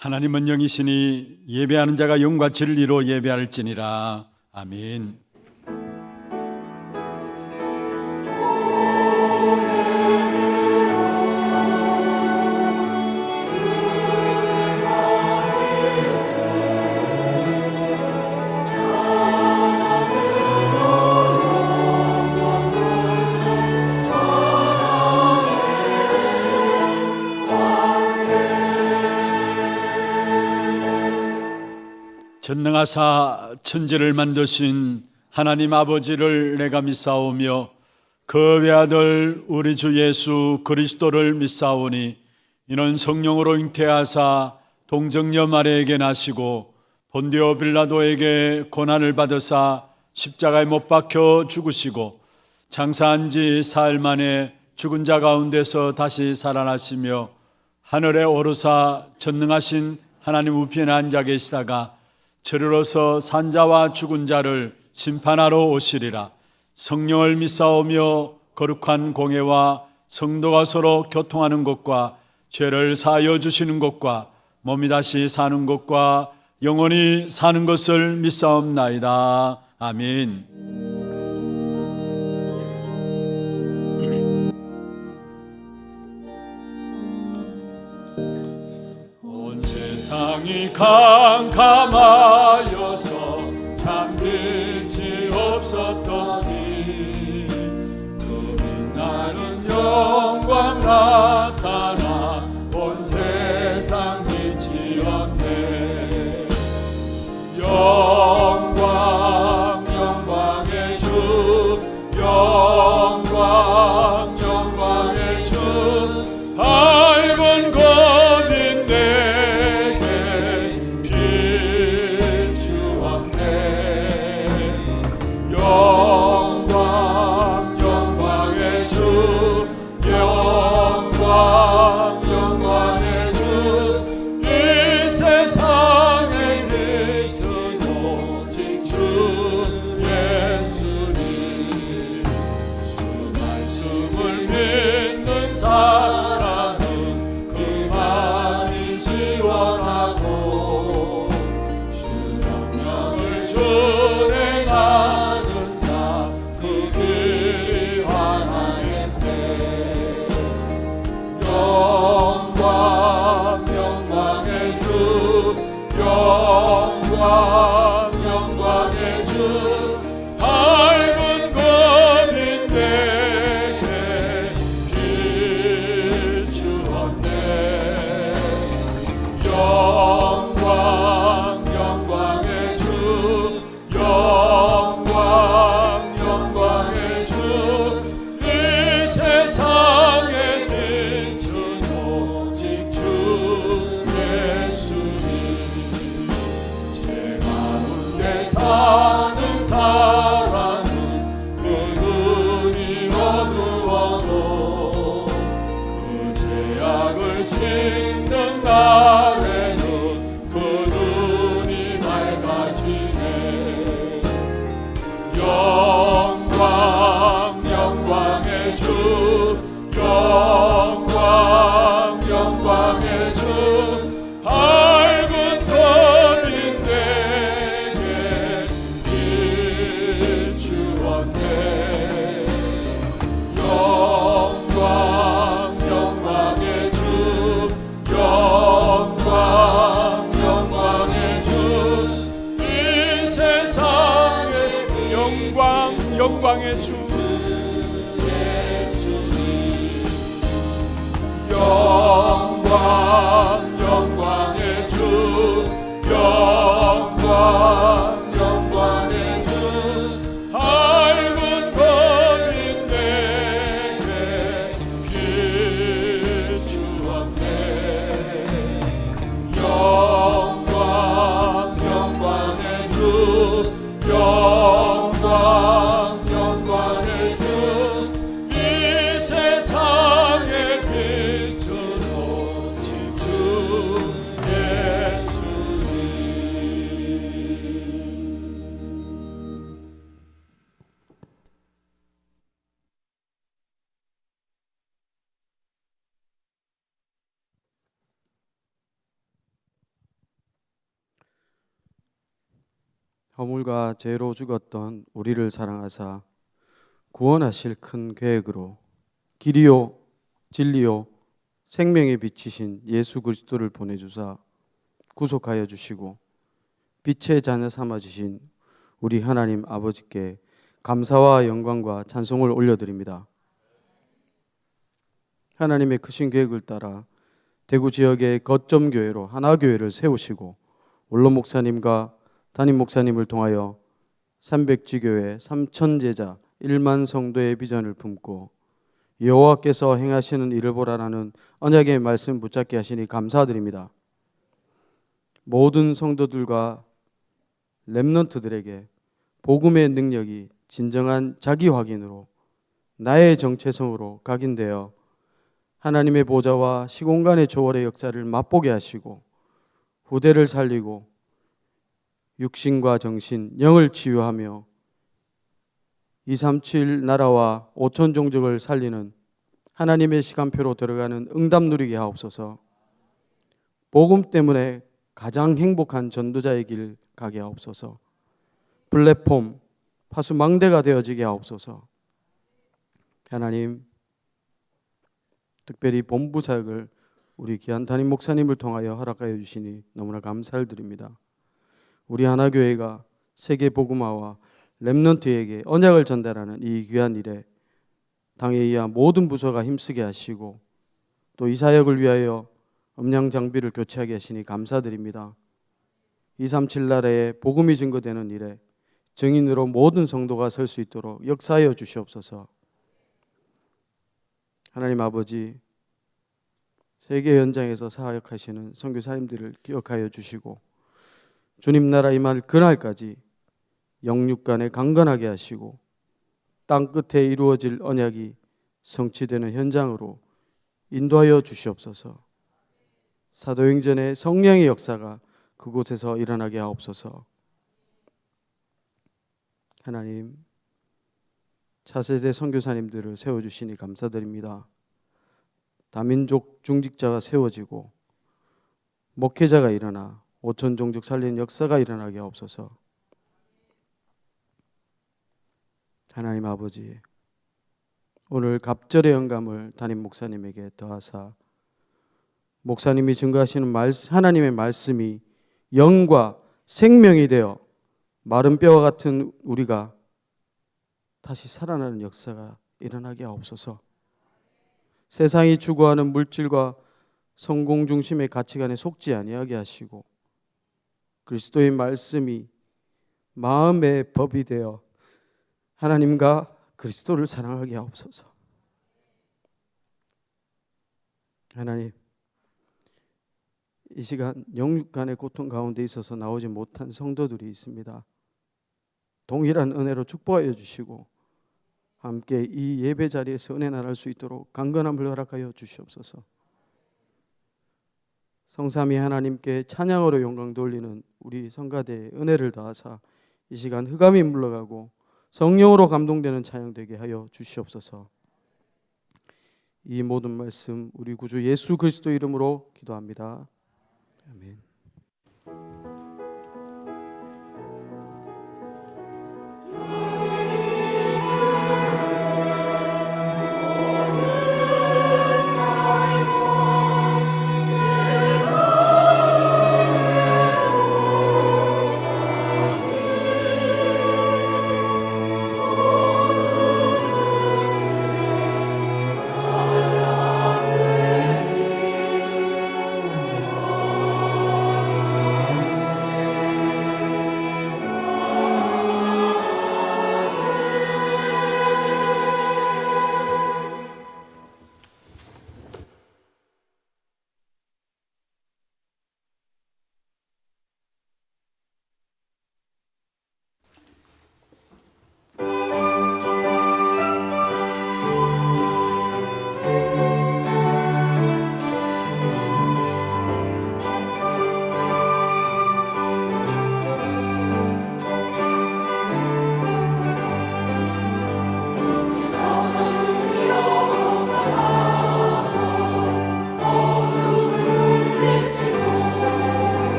하나님은 영이시니 예배하는 자가 영과 진리로 예배할지니라. 아멘. 전능하사 천지를 만드신 하나님 아버지를 내가 믿사오며 그 외아들 우리 주 예수 그리스도를 믿사오니 이는 성령으로 잉태하사 동정녀 마리아에게 나시고 본디오 빌라도에게 고난을 받으사 십자가에 못 박혀 죽으시고 장사한 지 사흘 만에 죽은 자 가운데서 다시 살아나시며 하늘에 오르사 전능하신 하나님 우편에 앉아 계시다가 저리로서 산자와 죽은 자를 심판하러 오시리라. 성령을 믿사오며 거룩한 공회와 성도가 서로 교통하는 것과 죄를 사하여 주시는 것과 몸이 다시 사는 것과 영원히 사는 것을 믿사옵나이다. 아멘. 세상이 캄캄하여서 잠빛이 없었더니 그 빛나는 영광 나타나 온 세상 빛이었네. 영광 영광의 주, 영광 영광의 주, 밝은 검인데 영광의 주, 밝은 검인 내게 비추었네. 영광 영광의 주, 영광 영광의 주, 이 세상에 빛은 오직 주 예수님. 사는 사람은 그 눈이 어두워도 그 죄악을 씻는 날에는 그 눈이 밝아지네. 영광 영광의 주, 영광 영광의 주, 밝은 검인데 영광의 주 예수님. 영광 영광의 주, 영광 영광의 주, 밝은 검인 내게 비추었네. 영광 영광의 주, 영광 영광 허물과 죄로 죽었던 우리를 사랑하사 구원하실 큰 계획으로 길이요 진리요 생명의 빛이신 예수 그리스도를 보내주사 구속하여 주시고 빛의 자녀 삼아 주신 우리 하나님 아버지께 감사와 영광과 찬송을 올려드립니다. 하나님의 크신 계획을 따라 대구 지역의 거점 교회로 하나교회를 세우시고 원로 목사님과 담임 목사님을 통하여 300지교회 3,000제자 1만 성도의 비전을 품고 여호와께서 행하시는 일을 보라라는 언약의 말씀 붙잡게 하시니 감사드립니다. 모든 성도들과 렘넌트들에게 복음의 능력이 진정한 자기 확인으로 나의 정체성으로 각인되어 하나님의 보좌와 시공간의 조월의 역사를 맛보게 하시고 후대를 살리고 육신과 정신, 영을 치유하며 237 나라와 5천 종족을 살리는 하나님의 시간표로 들어가는 응답 누리게 하옵소서. 복음 때문에 가장 행복한 전도자의 길 가게 하옵소서. 플랫폼, 파수망대가 되어지게 하옵소서. 하나님, 특별히 본부 사역을 우리 귀한 담임 목사님을 통하여 허락하여 주시니 너무나 감사를 드립니다. 우리 하나교회가 세계 복음화와 렘넌트에게 언약을 전달하는 이 귀한 일에 당에 의한 모든 부서가 힘쓰게 하시고 또 이 사역을 위하여 음량 장비를 교체하게 하시니 감사드립니다. 237 나라에 복음이 증거되는 일에 증인으로 모든 성도가 설 수 있도록 역사하여 주시옵소서. 하나님 아버지, 세계 현장에서 사역하시는 선교사님들을 기억하여 주시고 주님 나라 임할 그날까지 영육 간에 강건하게 하시고 땅 끝에 이루어질 언약이 성취되는 현장으로 인도하여 주시옵소서. 사도행전의 성령의 역사가 그곳에서 일어나게 하옵소서. 하나님, 차세대 선교사님들을 세워주시니 감사드립니다. 다민족 중직자가 세워지고 목회자가 일어나 5천 종족 살리는 역사가 일어나게 하옵소서. 하나님 아버지, 오늘 갑절의 영감을 담임 목사님에게 더하사 목사님이 증거하시는 하나님의 말씀이 영과 생명이 되어 마른 뼈와 같은 우리가 다시 살아나는 역사가 일어나게 하옵소서. 세상이 추구하는 물질과 성공 중심의 가치관에 속지 아니하게 하시고 그리스도의 말씀이 마음의 법이 되어 하나님과 그리스도를 사랑하게 하옵소서. 하나님, 이 시간 영육간의 고통 가운데 있어서 나오지 못한 성도들이 있습니다. 동일한 은혜로 축복하여 주시고 함께 이 예배 자리에서 은혜 나갈 수 있도록 강건함을 허락하여 주시옵소서. 성삼위 하나님께 찬양으로 영광 돌리는 우리 성가대의 은혜를 더하사 이 시간 흑암이 물러가고 성령으로 감동되는 찬양 되게 하여 주시옵소서. 이 모든 말씀 우리 구주 예수 그리스도 이름으로 기도합니다. 아멘.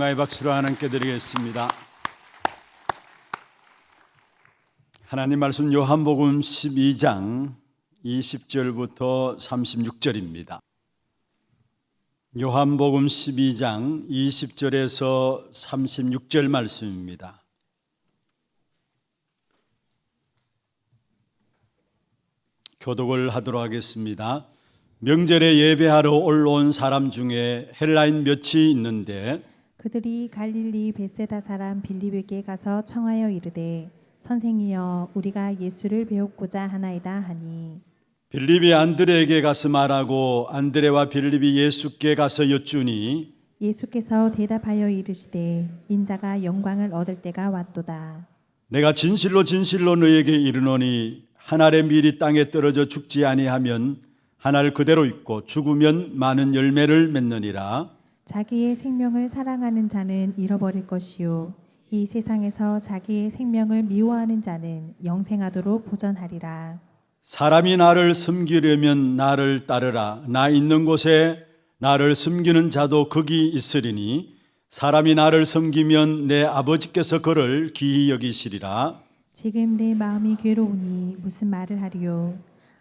평화의 박수로 하나님께 드리겠습니다. 하나님 말씀 요한복음 12장 20절부터 36절입니다. 요한복음 12장 20절에서 36절 말씀입니다. 교독을 하도록 하겠습니다. 명절에 예배하러 올라온 사람 중에 헬라인 몇이 있는데 그들이 갈릴리 벳세다 사람 빌립에게 가서 청하여 이르되 선생이여 우리가 예수를 배우고자 하나이다 하니 빌립이 안드레에게 가서 말하고 안드레와 빌립이 예수께 가서 여쭈니 예수께서 대답하여 이르시되 인자가 영광을 얻을 때가 왔도다. 내가 진실로 진실로 너에게 이르노니 한 알의 밀이 땅에 떨어져 죽지 아니하면 한 알 그대로 있고 죽으면 많은 열매를 맺느니라. 자기의 생명을 사랑하는 자는 잃어버릴 것이요 이 세상에서 자기의 생명을 미워하는 자는 영생하도록 보전하리라. 사람이 나를 섬기려면 나를 따르라. 나 있는 곳에 나를 섬기는 자도 거기 있으리니 사람이 나를 섬기면 내 아버지께서 그를 기히 여기시리라. 지금 내 마음이 괴로우니 무슨 말을 하리요.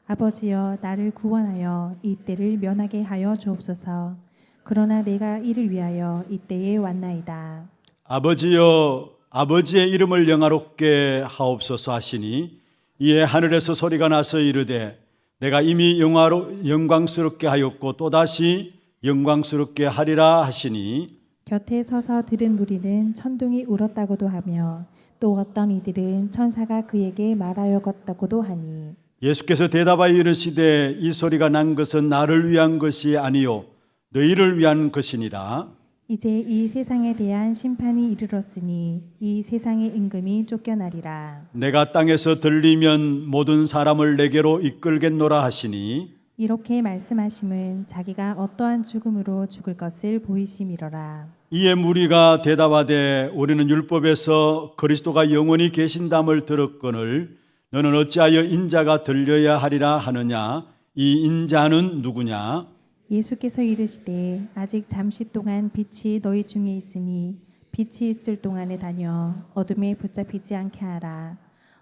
아버지여 나를 구원하여 이 때를 면하게 하여 주옵소서. 그러나 내가 이를 위하여 이때에 왔나이다. 아버지여 아버지의 이름을 영화롭게 하옵소서 하시니 이에 하늘에서 소리가 나서 이르되 내가 이미 영광스럽게 하였고 또다시 영광스럽게 하리라 하시니 곁에 서서 들은 무리는 천둥이 울었다고도 하며 또 어떤 이들은 천사가 그에게 말하여갔다고도 하니 예수께서 대답하여 이르시되 이 소리가 난 것은 나를 위한 것이 아니요 너희를 위한 것이니라. 이제 이 세상에 대한 심판이 이르렀으니 이 세상의 임금이 쫓겨나리라. 내가 땅에서 들리면 모든 사람을 내게로 이끌겠노라 하시니 이렇게 말씀하심은 자기가 어떠한 죽음으로 죽을 것을 보이심이로라. 이에 무리가 대답하되 우리는 율법에서 그리스도가 영원히 계신담을 들었거늘 너는 어찌하여 인자가 들려야 하리라 하느냐. 이 인자는 누구냐? 예수께서 이르시되 아직 잠시 동안 빛이 너희 중에 있으니 빛이 있을 동안에 다녀 어둠에 붙잡히지 않게 하라.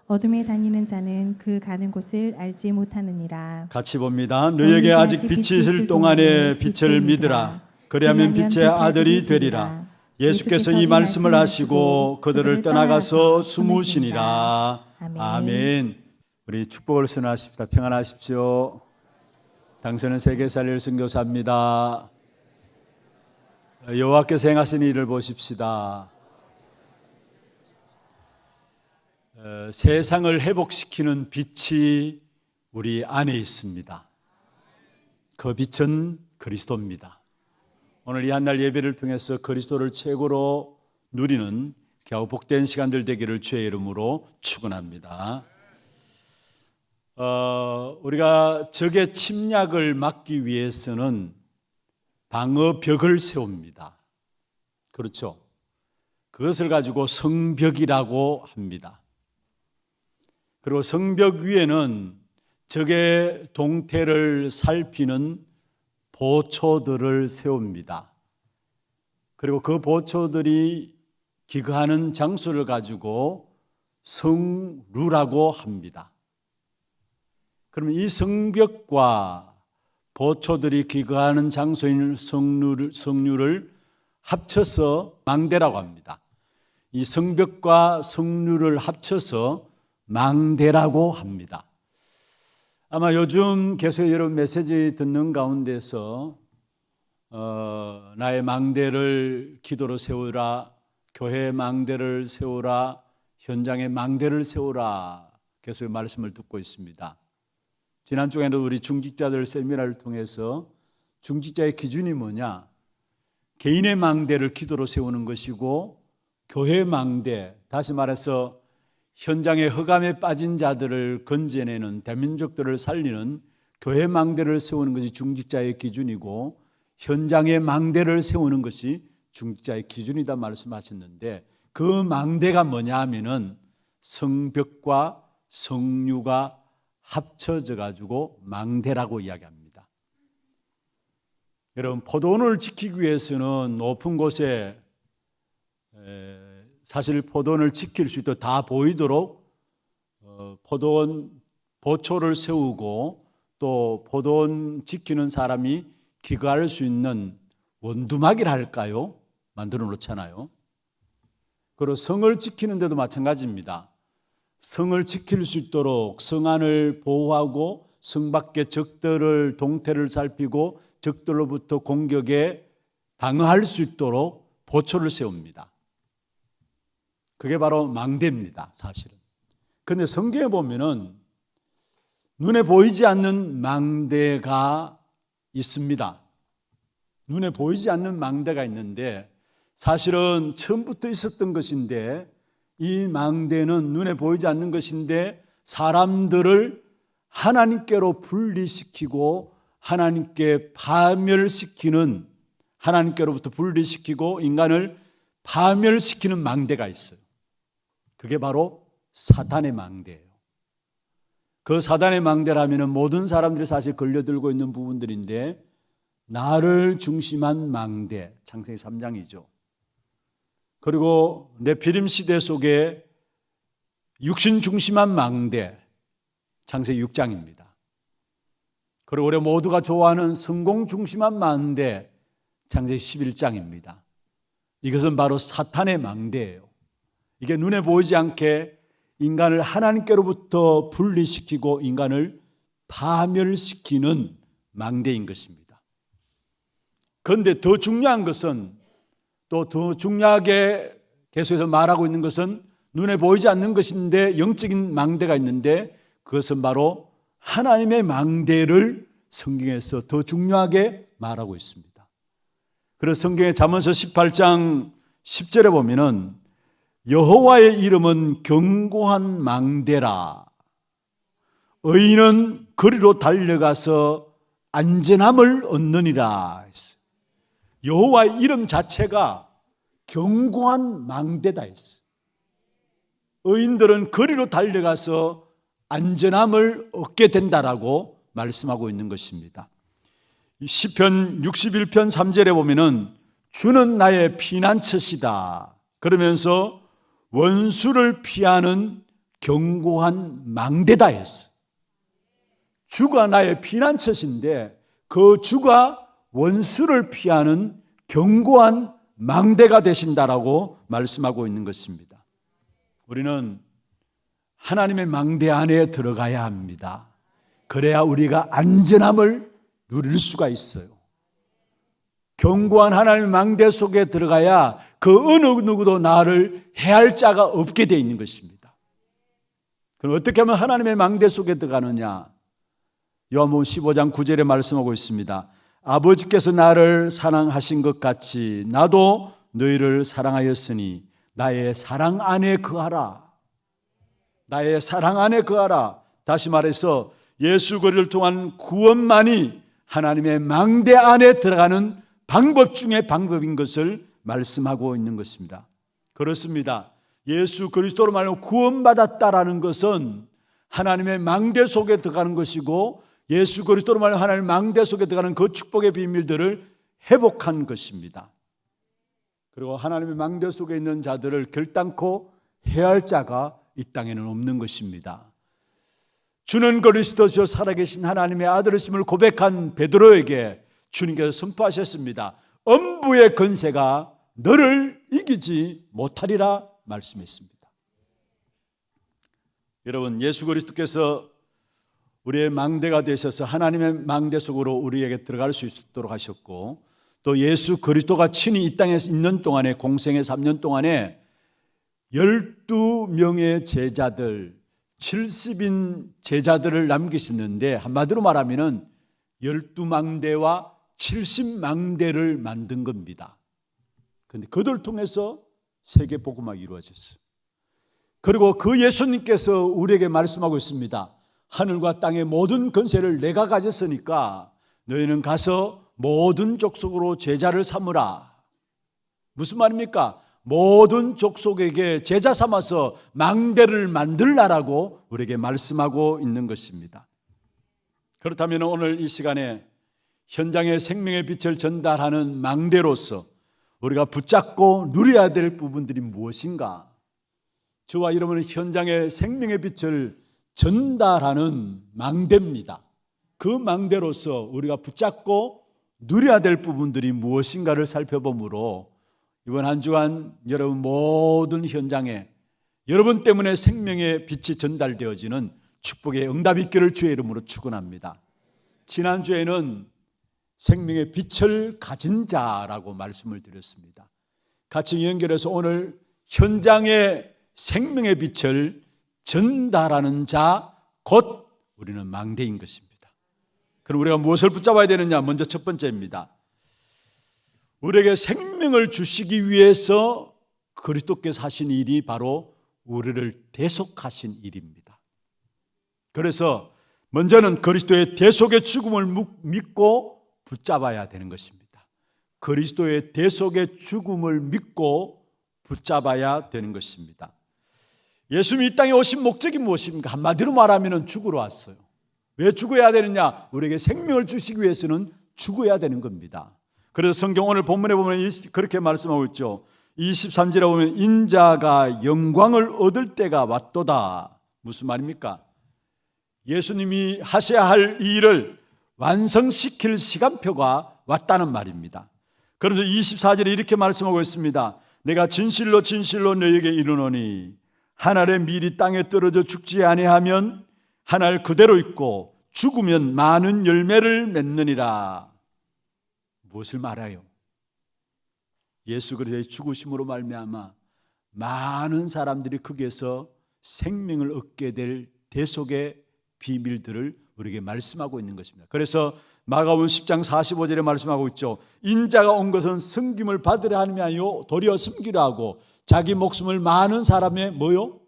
어둠에 다니는 자는 그 가는 곳을 알지 못하느니라. 같이 봅니다. 너에게 아직 빛이 있을 동안에 빛을 믿으라. 그리하면 빛의 아들이 되리라. 예수께서 이 말씀을 하시고 그들을 떠나가서 숨으시니라. 아멘. 우리 축복을 선언하십시다. 평안하십시오. 당신은 세계 살릴 선교사입니다. 여호와께서 행하신 일을 보십시다. 세상을 회복시키는 빛이 우리 안에 있습니다. 그 빛은 그리스도입니다. 오늘 이 한 날 예배를 통해서 그리스도를 최고로 누리는 겨우 복된 시간들 되기를 주의 이름으로 축원합니다. 우리가 적의 침략을 막기 위해서는 방어벽을 세웁니다. 그렇죠? 그것을 가지고 성벽이라고 합니다. 그리고 성벽 위에는 적의 동태를 살피는 보초들을 세웁니다. 그리고 그 보초들이 기거하는 장소를 가지고 성루라고 합니다. 그러면 이 성벽과 보초들이 기거하는 장소인 성류를 합쳐서 망대라고 합니다. 이 성벽과 성류를 합쳐서 망대라고 합니다. 아마 요즘 계속 여러분 메시지 듣는 가운데서 나의 망대를 기도로 세우라, 교회 망대를 세우라, 현장의 망대를 세우라 계속 말씀을 듣고 있습니다. 지난 주에도 우리 중직자들 세미나를 통해서 중직자의 기준이 뭐냐? 개인의 망대를 기도로 세우는 것이고 교회 망대, 다시 말해서 현장의 흑암에 빠진 자들을 건져내는 대민족들을 살리는 교회 망대를 세우는 것이 중직자의 기준이고 현장의 망대를 세우는 것이 중직자의 기준이다 말씀하셨는데 그 망대가 뭐냐 하면은 성벽과 성류가 합쳐져 가지고 망대라고 이야기합니다. 여러분 포도원을 지키기 위해서는 높은 곳에 사실 포도원을 지킬 수 있도록 다 보이도록 포도원 보초를 세우고 또 포도원 지키는 사람이 기거할 수 있는 원두막이라 할까요? 만들어 놓잖아요. 그리고 성을 지키는 데도 마찬가지입니다. 성을 지킬 수 있도록 성 안을 보호하고 성 밖의 적들을 동태를 살피고 적들로부터 공격에 방어할 수 있도록 보초를 세웁니다. 그게 바로 망대입니다, 사실은. 그런데 성경에 보면은 눈에 보이지 않는 망대가 있습니다. 눈에 보이지 않는 망대가 있는데 사실은 처음부터 있었던 것인데 이 망대는 눈에 보이지 않는 것인데 사람들을 하나님께로 분리시키고 하나님께 파멸시키는, 하나님께로부터 분리시키고 인간을 파멸시키는 망대가 있어요. 그게 바로 사탄의 망대예요. 그 사탄의 망대라면 모든 사람들이 사실 걸려들고 있는 부분들인데 나를 중심한 망대, 창세기 3장이죠. 그리고 네피림 시대 속에 육신 중심한 망대, 창세기 6장입니다. 그리고 우리 모두가 좋아하는 성공 중심한 망대, 창세기 11장입니다. 이것은 바로 사탄의 망대예요. 이게 눈에 보이지 않게 인간을 하나님께로부터 분리시키고 인간을 파멸시키는 망대인 것입니다. 그런데 더 중요한 것은, 또 더 중요하게 계속해서 말하고 있는 것은 눈에 보이지 않는 것인데 영적인 망대가 있는데 그것은 바로 하나님의 망대를 성경에서 더 중요하게 말하고 있습니다. 그래서 성경의 잠언서 18장 10절에 보면은 여호와의 이름은 견고한 망대라. 의인은 거리로 달려가서 안전함을 얻느니라 했어요. 여호와의 이름 자체가 견고한 망대다 했어요. 의인들은 거리로 달려가서 안전함을 얻게 된다라고 말씀하고 있는 것입니다. 시편 61편 3절에 보면은 주는 나의 피난처시다 그러면서 원수를 피하는 견고한 망대다 했어. 주가 나의 피난처신데 그 주가 원수를 피하는 견고한 망대가 되신다라고 말씀하고 있는 것입니다. 우리는 하나님의 망대 안에 들어가야 합니다. 그래야 우리가 안전함을 누릴 수가 있어요. 견고한 하나님의 망대 속에 들어가야 그 어느 누구도 나를 해할 자가 없게 되어 있는 것입니다. 그럼 어떻게 하면 하나님의 망대 속에 들어가느냐? 요한복음 15장 9절에 말씀하고 있습니다. 아버지께서 나를 사랑하신 것 같이 나도 너희를 사랑하였으니 나의 사랑 안에 거하라. 나의 사랑 안에 거하라. 다시 말해서 예수 그리스도를 통한 구원만이 하나님의 망대 안에 들어가는 방법 중에 방법인 것을 말씀하고 있는 것입니다. 그렇습니다. 예수 그리스도로 말하면 구원받았다라는 것은 하나님의 망대 속에 들어가는 것이고 예수 그리스도로 말하면 하나님의 망대 속에 들어가는 그 축복의 비밀들을 회복한 것입니다. 그리고 하나님의 망대 속에 있는 자들을 결단코 해할 자가 이 땅에는 없는 것입니다. 주는 그리스도시요 살아계신 하나님의 아들이심을 고백한 베드로에게 주님께서 선포하셨습니다. 엄부의 권세가 너를 이기지 못하리라 말씀했습니다. 여러분, 예수 그리스도께서 우리의 망대가 되셔서 하나님의 망대 속으로 우리에게 들어갈 수 있도록 하셨고, 또 예수 그리스도가 친히 이 땅에 있는 동안에, 공생의 3년 동안에 12명의 제자들, 70인 제자들을 남기셨는데 한마디로 말하면 12망대와 70망대를 만든 겁니다. 그런데 그들을 통해서 세계 복음화가 이루어졌어요. 그리고 그 예수님께서 우리에게 말씀하고 있습니다. 하늘과 땅의 모든 권세를 내가 가졌으니까 너희는 가서 모든 족속으로 제자를 삼으라. 무슨 말입니까? 모든 족속에게 제자 삼아서 망대를 만들라라고 우리에게 말씀하고 있는 것입니다. 그렇다면 오늘 이 시간에 현장의 생명의 빛을 전달하는 망대로서 우리가 붙잡고 누려야 될 부분들이 무엇인가? 저와 여러분은 현장에 생명의 빛을 전달하는 망대입니다. 그 망대로서 우리가 붙잡고 누려야 될 부분들이 무엇인가를 살펴보므로 이번 한 주간 여러분 모든 현장에 여러분 때문에 생명의 빛이 전달되어지는 축복의 응답이 있기를 주의 이름으로 축원합니다. 지난주에는 생명의 빛을 가진 자라고 말씀을 드렸습니다. 같이 연결해서 오늘 현장에 생명의 빛을 전달하는 자, 곧 우리는 망대인 것입니다. 그럼 우리가 무엇을 붙잡아야 되느냐? 먼저 첫 번째입니다. 우리에게 생명을 주시기 위해서 그리스도께서 하신 일이 바로 우리를 대속하신 일입니다. 그래서 먼저는 그리스도의 대속의 죽음을 믿고 붙잡아야 되는 것입니다. 그리스도의 대속의 죽음을 믿고 붙잡아야 되는 것입니다. 예수님이 이 땅에 오신 목적이 무엇입니까? 한마디로 말하면 죽으러 왔어요. 왜 죽어야 되느냐? 우리에게 생명을 주시기 위해서는 죽어야 되는 겁니다. 그래서 성경 오늘 본문에 보면 그렇게 말씀하고 있죠. 23절에 보면 인자가 영광을 얻을 때가 왔도다. 무슨 말입니까? 예수님이 하셔야 할 이 일을 완성시킬 시간표가 왔다는 말입니다. 그런데 24절에 이렇게 말씀하고 있습니다. 내가 진실로 진실로 너에게 이르노니 한 알의 밀이 땅에 떨어져 죽지 아니하면 한 알 그대로 있고 죽으면 많은 열매를 맺느니라. 무엇을 말해요? 예수 그리스도의 죽으심으로 말미암아 많은 사람들이 거기에서 생명을 얻게 될 대속의 비밀들을 우리에게 말씀하고 있는 것입니다. 그래서 마가복음 10장 45절에 말씀하고 있죠. 인자가 온 것은 섬김을 받으려 함이 아니요 도리어 섬기려 하고 자기 목숨을 많은 사람의 뭐요?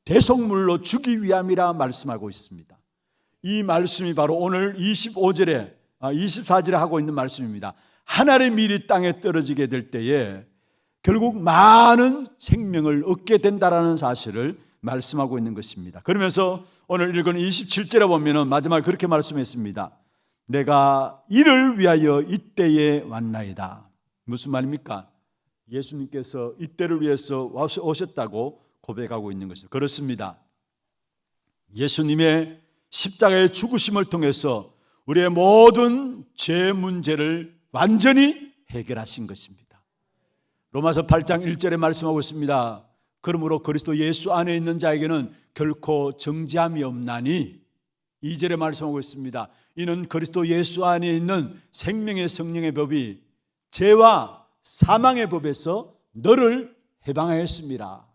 대속물로 주기 위함이라 말씀하고 있습니다. 이 말씀이 바로 오늘 24절에 하고 있는 말씀입니다. 한 알의 밀이 땅에 떨어지게 될 때에 결국 많은 생명을 얻게 된다라는 사실을 말씀하고 있는 것입니다. 그러면서 오늘 읽은 27절에 보면 마지막에 그렇게 말씀했습니다. 내가 이를 위하여 이때에 왔나이다. 무슨 말입니까? 예수님께서 이때를 위해서 오셨다고 고백하고 있는 것입니다. 그렇습니다. 예수님의 십자가의 죽으심을 통해서 우리의 모든 죄 문제를 완전히 해결하신 것입니다. 로마서 8장 1절에 말씀하고 있습니다. 그러므로 그리스도 예수 안에 있는 자에게는 결코 정죄함이 없나니 2절에 말씀하고 있습니다. 이는 그리스도 예수 안에 있는 생명의 성령의 법이 죄와 사망의 법에서 너를 해방하였습니다.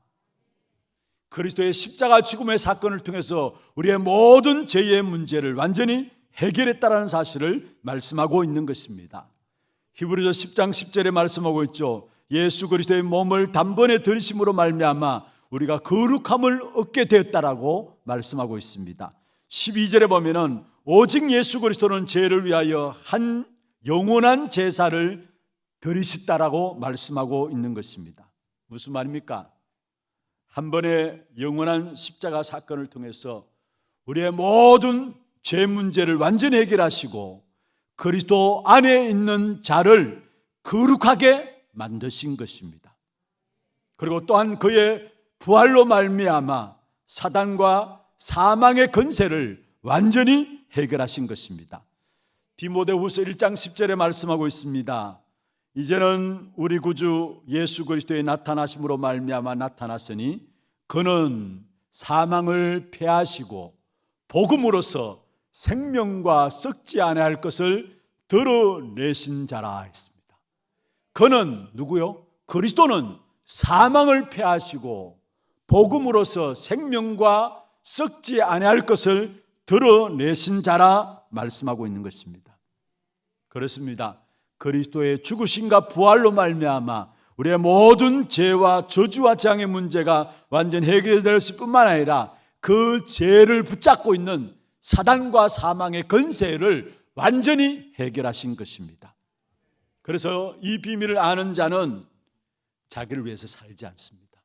그리스도의 십자가 죽음의 사건을 통해서 우리의 모든 죄의 문제를 완전히 해결했다는 사실을 말씀하고 있는 것입니다. 히브리서 10장 10절에 말씀하고 있죠. 예수 그리스도의 몸을 단번에 들이심으로 말미암아 우리가 거룩함을 얻게 되었다라고 말씀하고 있습니다. 12절에 보면은 오직 예수 그리스도는 죄를 위하여 한 영원한 제사를 드리셨다라고 말씀하고 있는 것입니다. 무슨 말입니까? 한 번의 영원한 십자가 사건을 통해서 우리의 모든 죄 문제를 완전히 해결하시고 그리스도 안에 있는 자를 거룩하게 만드신 것입니다. 그리고 또한 그의 부활로 말미암아 사단과 사망의 권세를 완전히 해결하신 것입니다. 디모데후서 1장 10절에 말씀하고 있습니다. 이제는 우리 구주 예수 그리스도의 나타나심으로 말미암아 나타났으니 그는 사망을 패하시고 복음으로써 생명과 썩지 아니할 것을 드러내신 자라 했습니다. 그는 누구요? 그리스도는 사망을 패하시고 복음으로써 생명과 썩지 아니할 것을 드러내신 자라 말씀하고 있는 것입니다. 그렇습니다. 그리스도의 죽으심과 부활로 말미암아 우리의 모든 죄와 저주와 재앙의 문제가 완전 해결됐을 뿐만 아니라 그 죄를 붙잡고 있는 사단과 사망의 권세를 완전히 해결하신 것입니다. 그래서 이 비밀을 아는 자는 자기를 위해서 살지 않습니다.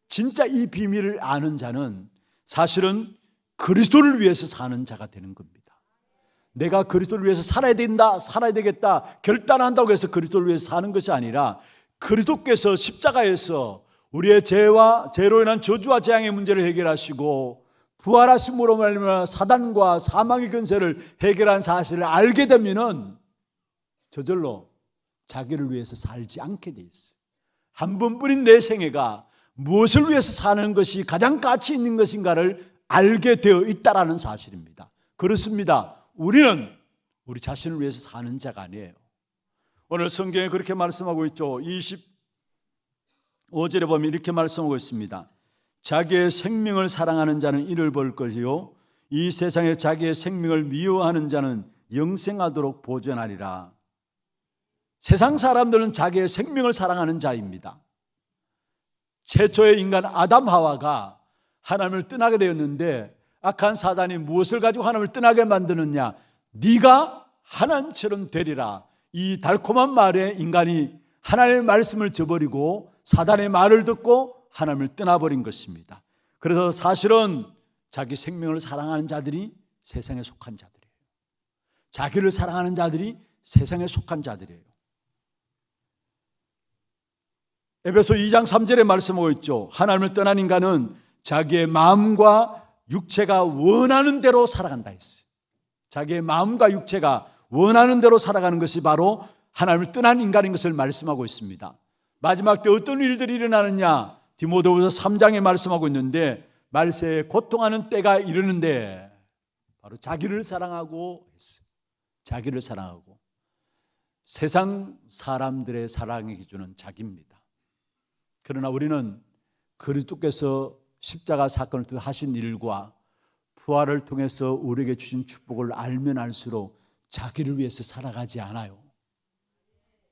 진짜 이 비밀을 아는 자는 사실은 그리스도를 위해서 사는 자가 되는 겁니다. 내가 그리스도를 위해서 살아야 된다, 살아야 되겠다 결단한다고 해서 그리스도를 위해서 사는 것이 아니라 그리스도께서 십자가에서 우리의 죄와 죄로 인한 저주와 재앙의 문제를 해결하시고 부활하심으로 말미암아 사단과 사망의 근세를 해결한 사실을 알게 되면은 저절로 자기를 위해서 살지 않게 돼 있어요. 한 번뿐인 내 생애가 무엇을 위해서 사는 것이 가장 가치 있는 것인가를 알게 되어 있다라는 사실입니다. 그렇습니다. 우리는 우리 자신을 위해서 사는 자가 아니에요. 오늘 성경에 그렇게 말씀하고 있죠. 25절에 보면 이렇게 말씀하고 있습니다. 자기의 생명을 사랑하는 자는 이를 볼 것이요 이 세상에 자기의 생명을 미워하는 자는 영생하도록 보존하리라. 세상 사람들은 자기의 생명을 사랑하는 자입니다. 최초의 인간 아담 하와가 하나님을 떠나게 되었는데 악한 사단이 무엇을 가지고 하나님을 떠나게 만드느냐? 네가 하나님처럼 되리라. 이 달콤한 말에 인간이 하나님의 말씀을 저버리고 사단의 말을 듣고 하나님을 떠나버린 것입니다. 그래서 사실은 자기 생명을 사랑하는 자들이 세상에 속한 자들이에요. 자기를 사랑하는 자들이 세상에 속한 자들이에요. 에베소 2장 3절에 말씀하고 있죠. 하나님을 떠난 인간은 자기의 마음과 육체가 원하는 대로 살아간다 했어요. 자기의 마음과 육체가 원하는 대로 살아가는 것이 바로 하나님을 떠난 인간인 것을 말씀하고 있습니다. 마지막 때 어떤 일들이 일어나느냐? 디모데후서 3장에 말씀하고 있는데 말세에 고통하는 때가 이르는데 바로 자기를 사랑하고 했어요. 자기를 사랑하고 세상 사람들의 사랑의 기준은 자기입니다. 그러나 우리는 그리스도께서 십자가 사건을 통해 하신 일과 부활을 통해서 우리에게 주신 축복을 알면 알수록 자기를 위해서 살아가지 않아요.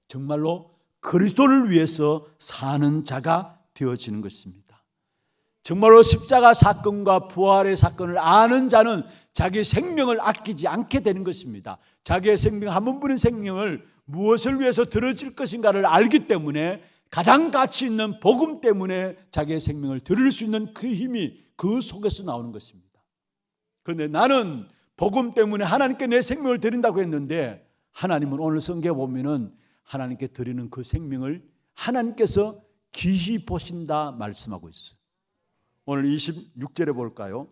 정말로 그리스도를 위해서 사는 자가 되어지는 것입니다. 정말로 십자가 사건과 부활의 사건을 아는 자는 자기의 생명을 아끼지 않게 되는 것입니다. 자기의 생명, 한 번뿐인 생명을 무엇을 위해서 들어질 것인가를 알기 때문에 가장 가치 있는 복음 때문에 자기의 생명을 드릴 수 있는 그 힘이 그 속에서 나오는 것입니다. 그런데 나는 복음 때문에 하나님께 내 생명을 드린다고 했는데 하나님은 오늘 성경에 보면은 하나님께 드리는 그 생명을 하나님께서 기히 보신다 말씀하고 있어요. 오늘 26절에 볼까요?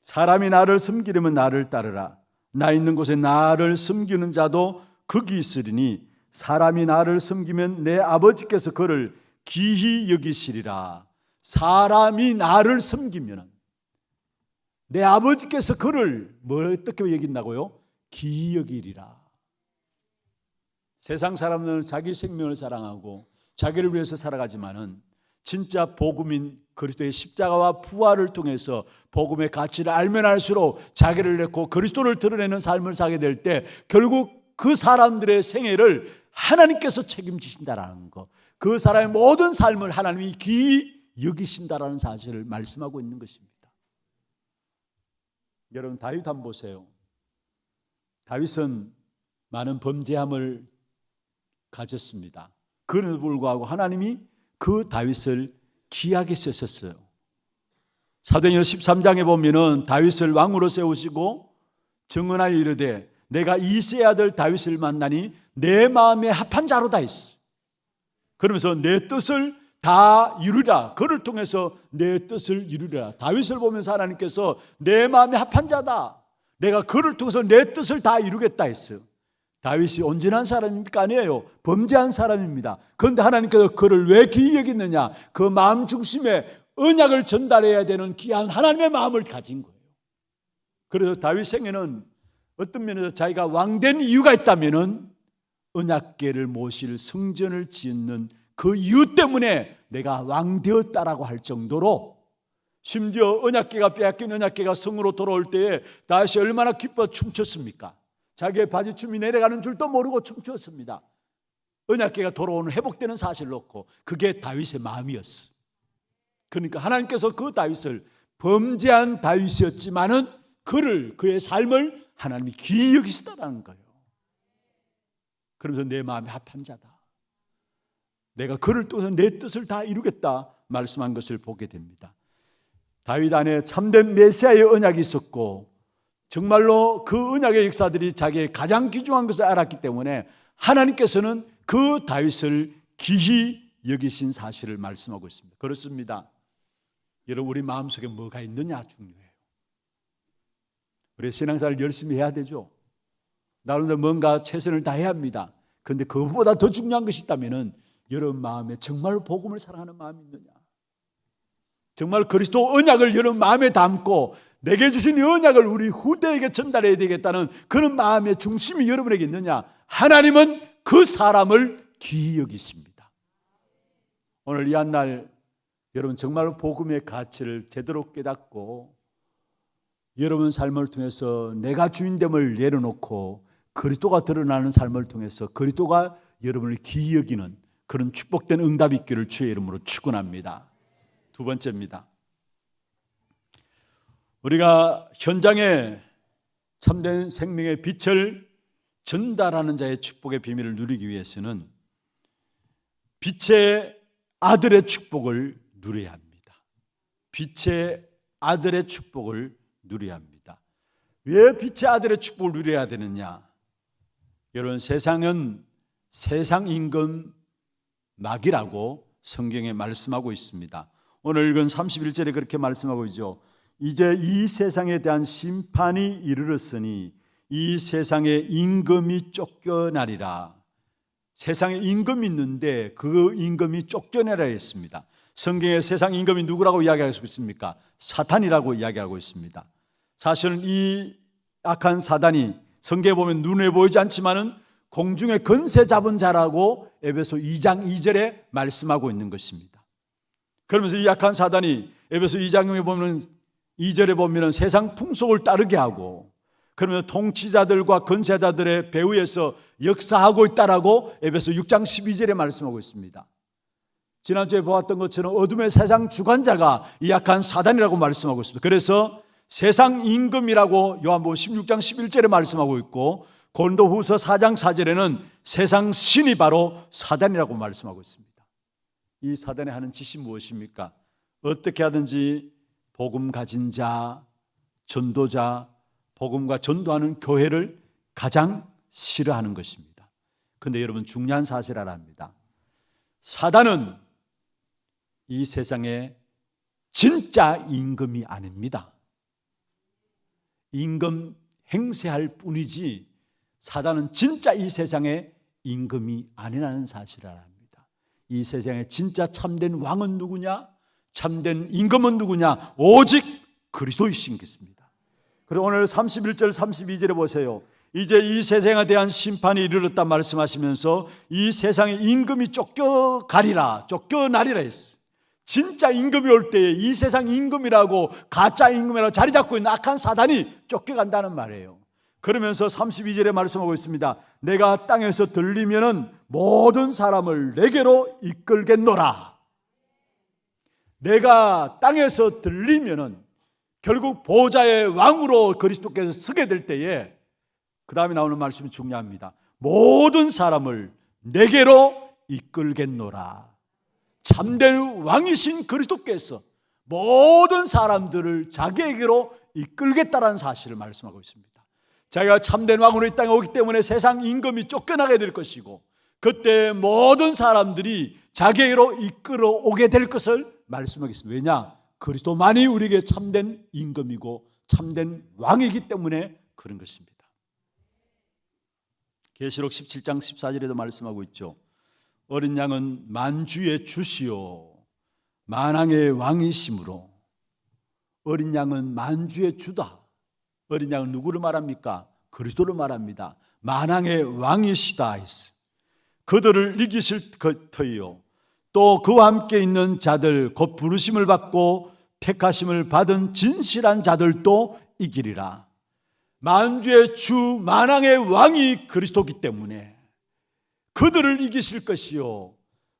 사람이 나를 섬기려면 나를 따르라. 나 있는 곳에 나를 섬기는 자도 거기 있으리니 사람이 나를 섬기면 내 아버지께서 그를 기히 여기시리라. 사람이 나를 섬기면 내 아버지께서 그를 어떻게 여긴다고요? 기히 여기리라. 세상 사람들은 자기 생명을 사랑하고 자기를 위해서 살아가지만은 진짜 복음인 그리스도의 십자가와 부활을 통해서 복음의 가치를 알면 알수록 자기를 내고 그리스도를 드러내는 삶을 살게 될 때 결국 그 사람들의 생애를 하나님께서 책임지신다라는 것, 그 사람의 모든 삶을 하나님이 기히 여기신다라는 사실을 말씀하고 있는 것입니다. 여러분 다윗 한번 보세요. 다윗은 많은 범죄함을 가졌습니다. 그럼에도 불구하고 하나님이 그 다윗을 귀하게 쓰셨어요. 사도행전 13장에 보면은 다윗을 왕으로 세우시고 증언하여 이르되 내가 이새의 아들 다윗을 만나니 내 마음에 합한 자로다 했어. 그러면서 내 뜻을 다 이루리라. 그를 통해서 내 뜻을 이루리라. 다윗을 보면서 하나님께서 내 마음에 합한 자다. 내가 그를 통해서 내 뜻을 다 이루겠다 했어요. 다윗이 온전한 사람입니까? 아니에요. 범죄한 사람입니다. 그런데 하나님께서 그를 왜 귀히 여겼느냐? 그 마음 중심에 언약을 전달해야 되는 귀한 하나님의 마음을 가진 거예요. 그래서 다윗 생애는 어떤 면에서 자기가 왕된 이유가 있다면은 언약궤를 모실 성전을 짓는 그 이유 때문에 내가 왕 되었다라고 할 정도로, 심지어 언약궤가 빼앗긴 언약궤가 성으로 돌아올 때에 다윗이 얼마나 기뻐 춤췄습니까? 자기의 바지춤이 내려가는 줄도 모르고 춤추었습니다. 언약궤가 돌아오는 회복되는 사실을 놓고 그게 다윗의 마음이었어. 그러니까 하나님께서 그 다윗을 범죄한 다윗이었지만은 그의 삶을 하나님이 귀히 여기시다라는 거예요. 그러면서 내 마음에 합한 자다. 내가 그를 통해서 내 뜻을 다 이루겠다 말씀한 것을 보게 됩니다. 다윗 안에 참된 메시아의 언약이 있었고 정말로 그 언약의 역사들이 자기의 가장 귀중한 것을 알았기 때문에 하나님께서는 그 다윗을 귀히 여기신 사실을 말씀하고 있습니다. 그렇습니다. 여러분, 우리 마음속에 뭐가 있느냐 중요해요. 우리 신앙생활을 열심히 해야 되죠. 나름대로 뭔가 최선을 다해야 합니다. 그런데 그것보다 더 중요한 것이 있다면 여러분 마음에 정말 복음을 사랑하는 마음이 있느냐, 정말 그리스도 언약을 여러분 마음에 담고 내게 주신 이 언약을 우리 후대에게 전달해야 되겠다는 그런 마음의 중심이 여러분에게 있느냐. 하나님은 그 사람을 귀히 여기십니다. 오늘 이 한 날 여러분 정말 복음의 가치를 제대로 깨닫고 여러분 삶을 통해서 내가 주인됨을 내려놓고 그리스도가 드러나는 삶을 통해서 그리스도가 여러분을 귀히 여기는 그런 축복된 응답이 있기를 주의 이름으로 축원합니다. 두 번째입니다. 우리가 현장에 참된 생명의 빛을 전달하는 자의 축복의 비밀을 누리기 위해서는 빛의 아들의 축복을 누려야 합니다. 빛의 아들의 축복을 누려야 합니다. 왜 빛의 아들의 축복을 누려야 되느냐? 여러분, 세상은 세상 임금 막이라고 성경에 말씀하고 있습니다. 오늘 읽은 31절에 그렇게 말씀하고 있죠. 이제 이 세상에 대한 심판이 이르렀으니 이 세상의 임금이 쫓겨나리라. 세상에 임금이 있는데 그 임금이 쫓겨내라 했습니다. 성경에 세상 임금이 누구라고 이야기하고 있습니까? 사탄이라고 이야기하고 있습니다. 사실은 이 악한 사단이 성경에 보면 눈에 보이지 않지만은 공중에 권세 잡은 자라고 에베소 2장 2절에 말씀하고 있는 것입니다. 그러면서 이 악한 사단이 에베소 2장에 보면 2절에 보면 세상 풍속을 따르게 하고 그러면 통치자들과 권세자들의 배후에서 역사하고 있다라고 에베소 6장 12절에 말씀하고 있습니다. 지난주에 보았던 것처럼 어둠의 세상 주관자가 이 악한 사단이라고 말씀하고 있습니다. 그래서 세상 임금이라고 요한복음 16장 11절에 말씀하고 있고 고린도후서 4장 4절에는 세상 신이 바로 사단이라고 말씀하고 있습니다. 이 사단이 하는 짓이 무엇입니까? 어떻게 하든지 복음 가진 자, 전도자, 복음과 전도하는 교회를 가장 싫어하는 것입니다. 그런데 여러분 중요한 사실 알아야 합니다. 사단은 이 세상의 진짜 임금이 아닙니다. 임금 행세할 뿐이지 사단은 진짜 이 세상의 임금이 아니라는 사실을 알아야 합니다. 이 세상의 진짜 참된 왕은 누구냐? 참된 임금은 누구냐? 오직 그리스도이신 것입니다. 그리고 오늘 31절 32절에 보세요. 이제 이 세상에 대한 심판이 이르렀다 말씀하시면서 이 세상의 임금이 쫓겨가리라, 쫓겨나리라 했어요. 진짜 임금이 올 때에 이 세상 임금이라고 가짜 임금이라고 자리 잡고 있는 악한 사단이 쫓겨간다는 말이에요. 그러면서 32절에 말씀하고 있습니다. 내가 땅에서 들리면은 모든 사람을 내게로 이끌겠노라. 내가 땅에서 들리면은 결국 보좌의 왕으로 그리스도께서 서게 될 때에 그 다음에 나오는 말씀이 중요합니다. 모든 사람을 내게로 이끌겠노라. 참된 왕이신 그리스도께서 모든 사람들을 자기에게로 이끌겠다라는 사실을 말씀하고 있습니다. 자기가 참된 왕으로 이 땅에 오기 때문에 세상 임금이 쫓겨나게 될 것이고 그때 모든 사람들이 자기에게로 이끌어 오게 될 것을 말씀하겠습니다. 왜냐? 그리스도만이 우리에게 참된 임금이고 참된 왕이기 때문에 그런 것입니다. 계시록 17장 14절에도 말씀하고 있죠. 어린 양은 만주의 주시요 만왕의 왕이시므로. 어린 양은 만주의 주다. 어린 양은 누구를 말합니까? 그리스도를 말합니다. 만왕의 왕이시다 했어요. 그들을 이기실 터이요 또 그와 함께 있는 자들 곧 부르심을 받고 택하심을 받은 진실한 자들도 이기리라. 만주의 주 만왕의 왕이 그리스도이기 때문에 그들을 이기실 것이요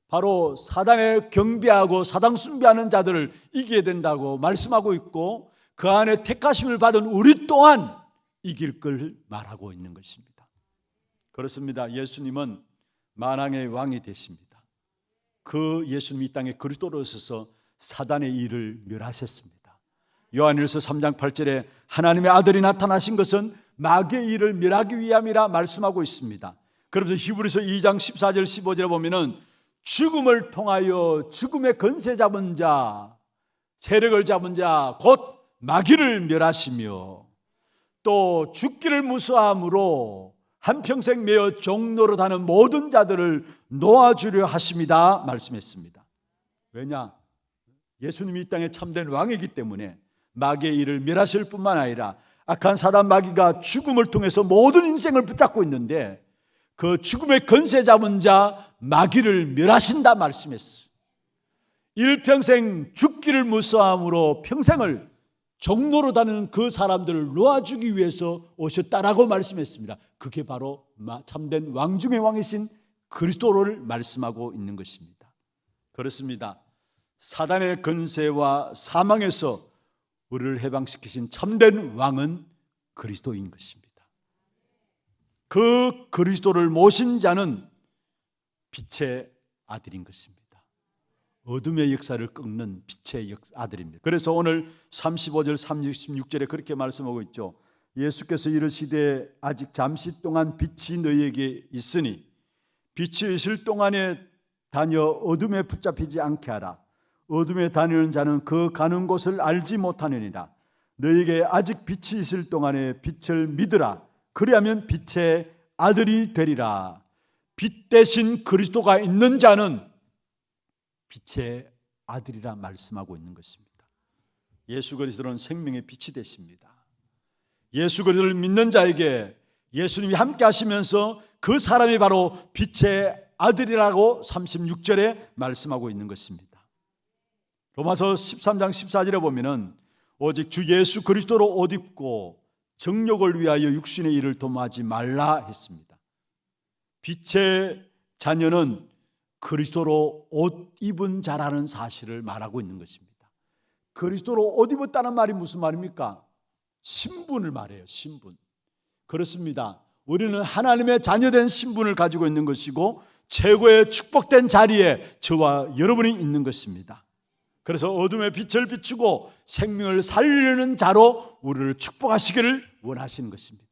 바로 사단에 경배하고 사당 숭배하는 자들을 이기게 된다고 말씀하고 있고 그 안에 택하심을 받은 우리 또한 이길 걸 말하고 있는 것입니다. 그렇습니다. 예수님은 만왕의 왕이 되십니다. 그 예수님 이 땅에 그리스도로 오셔서 사단의 일을 멸하셨습니다. 요한일서 3장 8절에 하나님의 아들이 나타나신 것은 마귀의 일을 멸하기 위함이라 말씀하고 있습니다. 그러면서 히브리서 2장 14절 15절에 보면은 죽음을 통하여 죽음의 권세 잡은 자, 세력을 잡은 자, 곧 마귀를 멸하시며 또 죽기를 무서함으로 한평생 매어 종노릇하는 모든 자들을 놓아주려 하십니다 말씀했습니다. 왜냐? 예수님이 이 땅에 참된 왕이기 때문에 마귀의 일을 멸하실 뿐만 아니라 악한 사단 마귀가 죽음을 통해서 모든 인생을 붙잡고 있는데 그 죽음의 권세 잡은 자 마귀를 멸하신다 말씀했어. 일평생 죽기를 무서함으로 평생을 종노릇하는 그 사람들을 놓아주기 위해서 오셨다라고 말씀했습니다. 그게 바로 참된 왕 중의 왕이신 그리스도를 말씀하고 있는 것입니다. 그렇습니다. 사단의 권세와 사망에서 우리를 해방시키신 참된 왕은 그리스도인 것입니다. 그 그리스도를 모신 자는 빛의 아들인 것입니다. 어둠의 역사를 꺾는 빛의 아들입니다. 그래서 오늘 35절 36절에 그렇게 말씀하고 있죠. 예수께서 이르시되 아직 잠시 동안 빛이 너희에게 있으니 빛이 있을 동안에 다녀 어둠에 붙잡히지 않게 하라. 어둠에 다니는 자는 그 가는 곳을 알지 못하느니라. 너희에게 아직 빛이 있을 동안에 빛을 믿으라. 그리하면 빛의 아들이 되리라. 빛 대신 그리스도가 있는 자는 빛의 아들이라 말씀하고 있는 것입니다. 예수 그리스도는 생명의 빛이 되십니다. 예수 그리스도를 믿는 자에게 예수님이 함께 하시면서 그 사람이 바로 빛의 아들이라고 36절에 말씀하고 있는 것입니다. 로마서 13장 14절에 보면은 오직 주 예수 그리스도로 옷 입고 정욕을 위하여 육신의 일을 도모하지 말라 했습니다. 빛의 자녀는 그리스도로 옷 입은 자라는 사실을 말하고 있는 것입니다. 그리스도로 옷 입었다는 말이 무슨 말입니까? 신분을 말해요. 신분. 그렇습니다. 우리는 하나님의 자녀된 신분을 가지고 있는 것이고 최고의 축복된 자리에 저와 여러분이 있는 것입니다. 그래서 어둠의 빛을 비추고 생명을 살리는 자로 우리를 축복하시기를 원하시는 것입니다.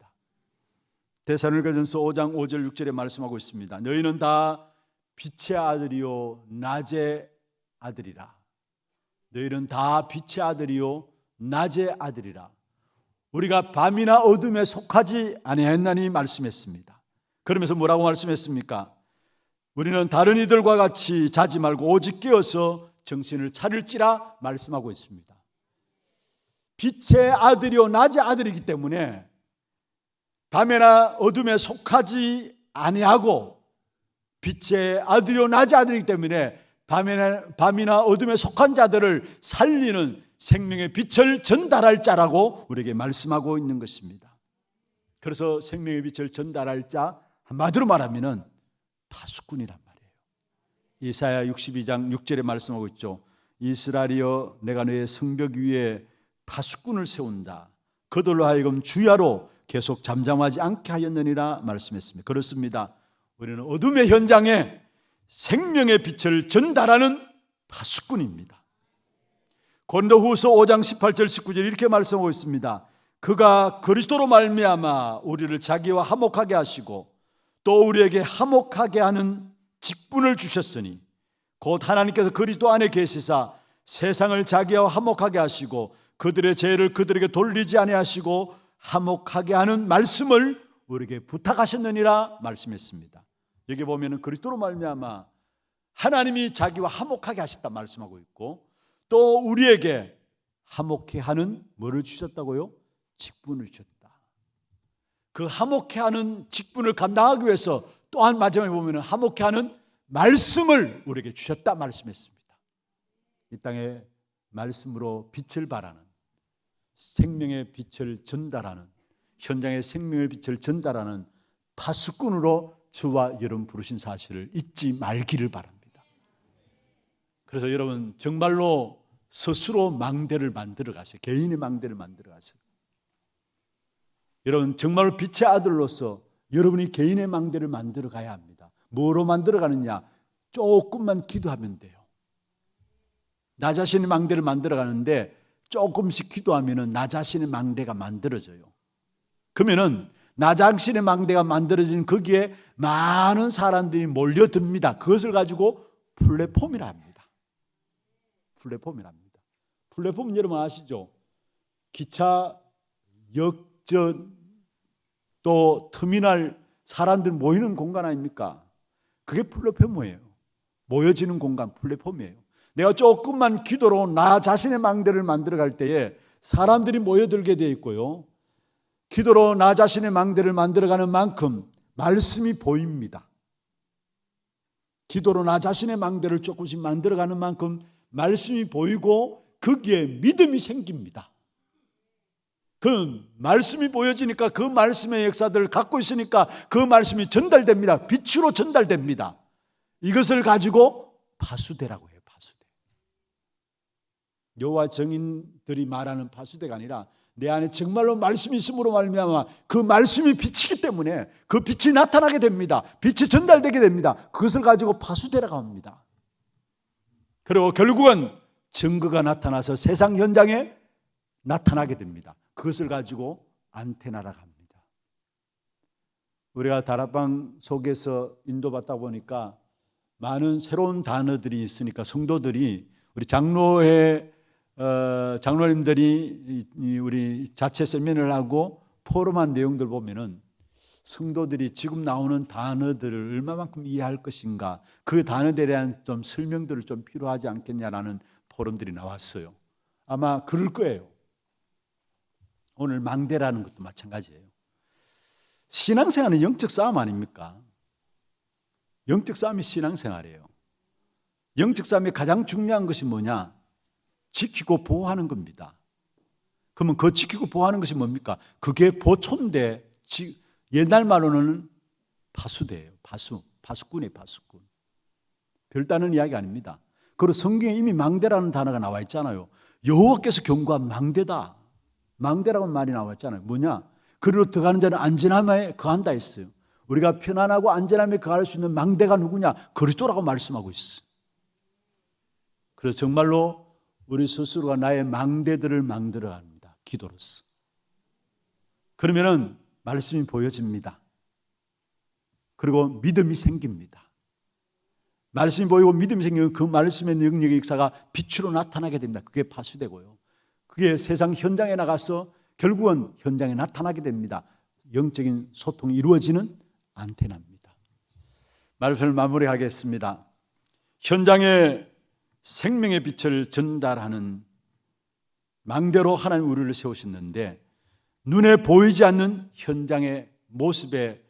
데살로니가전서 5장 5절 6절에 말씀하고 있습니다. 너희는 다 빛의 아들이요 낮의 아들이라. 너희는 다 빛의 아들이요 낮의 아들이라. 우리가 밤이나 어둠에 속하지 아니하였나니 말씀했습니다. 그러면서 뭐라고 말씀했습니까? 우리는 다른 이들과 같이 자지 말고 오직 깨어서 정신을 차릴지라 말씀하고 있습니다. 빛의 아들이요 낮의 아들이기 때문에 밤이나 어둠에 속하지 아니하고 빛의 아들이요 낮의 아들이기 때문에 밤이나 어둠에 속한 자들을 살리는 생명의 빛을 전달할 자라고 우리에게 말씀하고 있는 것입니다. 그래서 생명의 빛을 전달할 자, 한마디로 말하면 파수꾼이란 말이에요. 이사야 62장 6절에 말씀하고 있죠. 이스라엘이여 내가 너의 성벽 위에 파수꾼을 세운다. 그들로 하여금 주야로 계속 잠잠하지 않게 하였느니라 말씀했습니다. 그렇습니다. 우리는 어둠의 현장에 생명의 빛을 전달하는 파수꾼입니다. 고린도후서 5장 18절 19절 이렇게 말씀하고 있습니다. 그가 그리스도로 말미암아 우리를 자기와 화목하게 하시고 또 우리에게 화목하게 하는 직분을 주셨으니 곧 하나님께서 그리스도 안에 계시사 세상을 자기와 화목하게 하시고 그들의 죄를 그들에게 돌리지 아니하시고 화목하게 하는 말씀을 우리에게 부탁하셨느니라 말씀했습니다. 여기 보면은 그리스도로 말미암아 하나님이 자기와 화목하게 하셨다 말씀하고 있고 또 우리에게 화목해 하는 뭐를 주셨다고요? 직분을 주셨다. 그 화목해 하는 직분을 감당하기 위해서 또한 마지막에 보면 화목해 하는 말씀을 우리에게 주셨다 말씀했습니다. 이 땅에 말씀으로 빛을 발하는 생명의 빛을 전달하는 현장의 생명의 빛을 전달하는 파수꾼으로 저와 여러분 부르신 사실을 잊지 말기를 바랍니다. 그래서 여러분 정말로 스스로 망대를 만들어 가세요. 개인의 망대를 만들어 가세요. 여러분 정말로 빛의 아들로서 여러분이 개인의 망대를 만들어 가야 합니다. 뭐로 만들어 가느냐? 조금만 기도하면 돼요. 나 자신의 망대를 만들어 가는데 조금씩 기도하면 나 자신의 망대가 만들어져요. 그러면은 나 자신의 망대가 만들어진 거기에 많은 사람들이 몰려듭니다. 그것을 가지고 플랫폼이라 합니다. 플랫폼이랍니다. 플랫폼은 여러분 아시죠? 기차, 역전, 또 터미널, 사람들 모이는 공간 아닙니까? 그게 플랫폼이에요. 모여지는 공간, 플랫폼이에요. 내가 조금만 기도로 나 자신의 망대를 만들어갈 때에 사람들이 모여들게 되어 있고요, 기도로 나 자신의 망대를 만들어가는 만큼 말씀이 보입니다. 기도로 나 자신의 망대를 조금씩 만들어가는 만큼 말씀이 보이고 거기에 믿음이 생깁니다. 그 말씀이 보여지니까 그 말씀의 역사들을 갖고 있으니까 그 말씀이 전달됩니다. 빛으로 전달됩니다. 이것을 가지고 파수대라고 해요. 파수대. 여호와 증인들이 말하는 파수대가 아니라 내 안에 정말로 말씀이 있음으로 말미암아 그 말씀이 빛이기 때문에 그 빛이 나타나게 됩니다. 빛이 전달되게 됩니다. 그것을 가지고 파수대라고 합니다. 그리고 결국은 증거가 나타나서 세상 현장에 나타나게 됩니다. 그것을 가지고 안테나라고 합니다. 우리가 다락방 속에서 인도받다 보니까 많은 새로운 단어들이 있으니까 성도들이 우리 장로님들이 우리 자체 세미나를 하고 포럼한 내용들 보면은 성도들이 지금 나오는 단어들을 얼마만큼 이해할 것인가, 그 단어들에 대한 좀 설명들을 좀 필요하지 않겠냐라는 포럼들이 나왔어요. 아마 그럴 거예요. 오늘 망대라는 것도 마찬가지예요. 신앙생활은 영적 싸움 아닙니까? 영적 싸움이 신앙생활이에요. 영적 싸움의 가장 중요한 것이 뭐냐? 지키고 보호하는 겁니다. 그러면 그 지키고 보호하는 것이 뭡니까? 그게 보초인데 옛날 말로는 파수대예요. 파수꾼이에요. 파수꾼. 별다른 이야기 아닙니다. 그리고 성경에 이미 망대라는 단어가 나와 있잖아요. 여호와께서 경고한 망대다. 망대라고 말이 나와 있잖아요. 뭐냐? 그리로 들어가는 자는 안전함에 거한다 했어요. 우리가 편안하고 안전함에 거할 수 있는 망대가 누구냐? 그리스도라고 말씀하고 있어요. 그래서 정말로 우리 스스로가 나의 망대들을 만들어야 합니다. 기도로서. 그러면은 말씀이 보여집니다. 그리고 믿음이 생깁니다. 말씀이 보이고 믿음이 생기면 그 말씀의 능력의 역사가 빛으로 나타나게 됩니다. 그게 파수되고요. 그게 세상 현장에 나가서 결국은 현장에 나타나게 됩니다. 영적인 소통이 이루어지는 안테나입니다. 말씀을 마무리하겠습니다. 현장에 생명의 빛을 전달하는 망대로 하나님 우리를 세우셨는데, 눈에 보이지 않는 현장의 모습에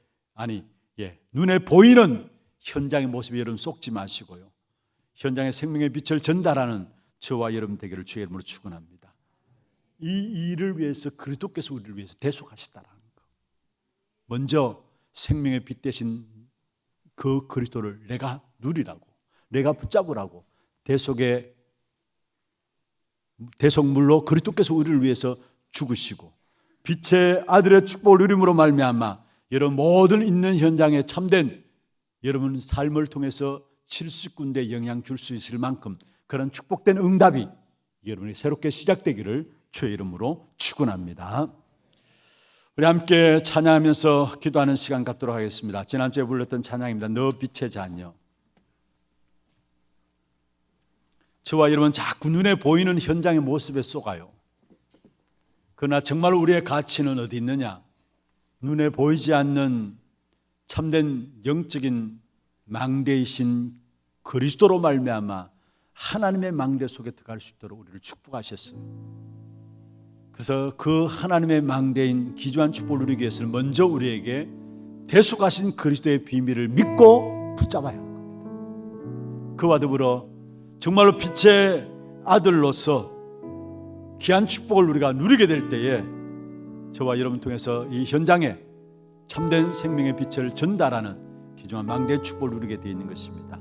눈에 보이는 현장의 모습에 여러분 속지 마시고요, 현장의 생명의 빛을 전달하는 저와 여러분 되기를 주의 이름으로 축원합니다. 이 일을 위해서 그리스도께서 우리를 위해서 대속하셨다는 것, 먼저 생명의 빛 대신 그 그리스도를 내가 누리라고, 내가 붙잡으라고 대속물로 그리스도께서 우리를 위해서 죽으시고 빛의 아들의 축복을 누림으로 말미암아 여러분 모든 있는 현장에 참된 여러분 삶을 통해서 70군데 영향 줄 수 있을 만큼 그런 축복된 응답이 여러분이 새롭게 시작되기를 주의 이름으로 축원합니다. 우리 함께 찬양하면서 기도하는 시간 갖도록 하겠습니다. 지난주에 불렀던 찬양입니다. 너 빛의 자녀. 저와 여러분 자꾸 눈에 보이는 현장의 모습에 속아요. 그러나 정말 우리의 가치는 어디 있느냐? 눈에 보이지 않는 참된 영적인 망대이신 그리스도로 말미암아 하나님의 망대 속에 들어갈 수 있도록 우리를 축복하셨어요. 그래서 그 하나님의 망대인 기주한 축복을 누리기 위해서는 먼저 우리에게 대속하신 그리스도의 비밀을 믿고 붙잡아야 하는 겁니다. 그와 더불어 정말로 빛의 아들로서 귀한 축복을 우리가 누리게 될 때에 저와 여러분 통해서 이 현장에 참된 생명의 빛을 전달하는 귀중한 망대의 축복을 누리게 되어 있는 것입니다.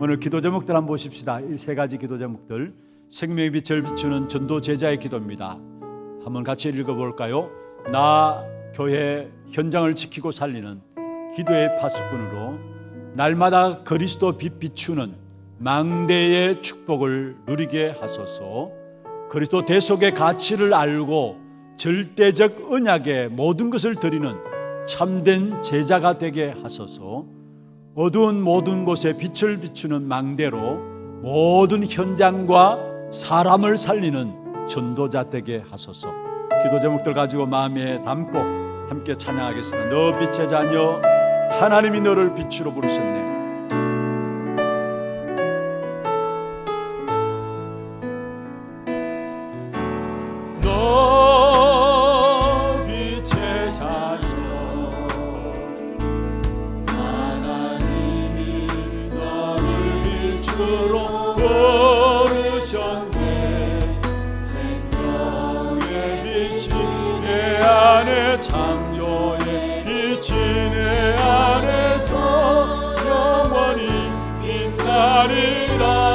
오늘 기도 제목들 한번 보십시다. 이 세 가지 기도 제목들, 생명의 빛을 비추는 전도 제자의 기도입니다. 한번 같이 읽어볼까요? 나 교회 현장을 지키고 살리는 기도의 파수꾼으로 날마다 그리스도 빛 비추는 망대의 축복을 누리게 하소서. 그리스도 대속의 가치를 알고 절대적 언약에 모든 것을 드리는 참된 제자가 되게 하소서. 어두운 모든 곳에 빛을 비추는 망대로 모든 현장과 사람을 살리는 전도자 되게 하소서. 기도 제목들 가지고 마음에 담고 함께 찬양하겠습니다. 너 빛의 자녀, 하나님이 너를 빛으로 부르셨네. 너 빛의 자녀, 하나님이 너를 빛으로 부르셨네. 생명의 빛이 내 안에, 창조의 빛이 내 안에서 영원히 빛나리라.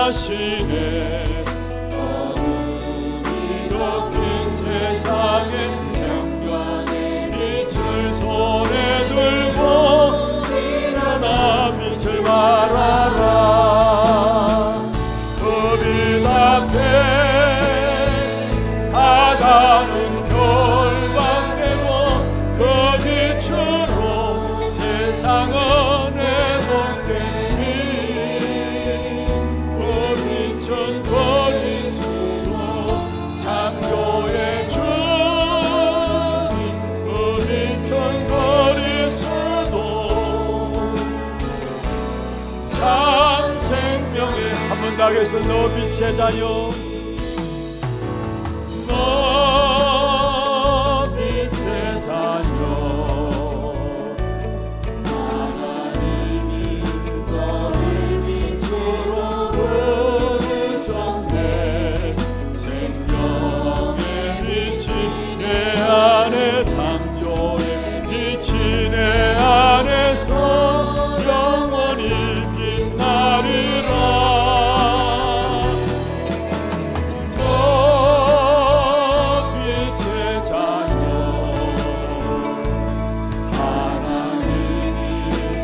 하시네. 어둠이 덮인 세상에 생명의 빛을 손에 들고 일어나 빛을 발하라. 그 빛 앞에 사단은 결박되고 그 빛으로 세상은 회복되니 그리스도 창조의 주님, 그 빛은 그리스도 참 생명의 한 번 더 하겠습니다. 너 빛의 자녀, 너 빛의 자녀, 창조의 빛이 내 안에서 영원히 빛나리라. 너 빛의 자녀, 하나님이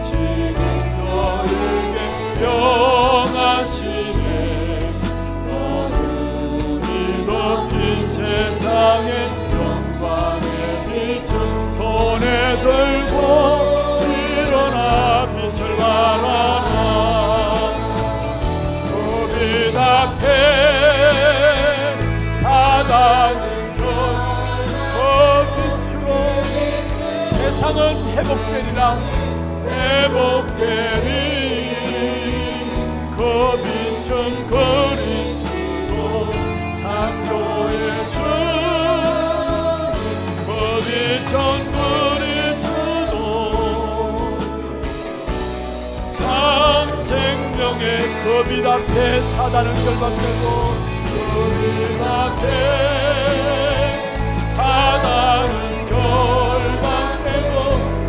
지금 너에게 명하시네. 어둠이 덮인 세상에 손에 들고 일어나 빛을 발하라. 그 빛 앞에 사단은 그 빛으로 세상은 회복되리라. 회복되리. 그 빛은 그리스도 창조의 주, 빛은 그리스도 참 생명의 그 빛 앞에 사단은 결박되고 그 빛 앞에 사단은 결박되고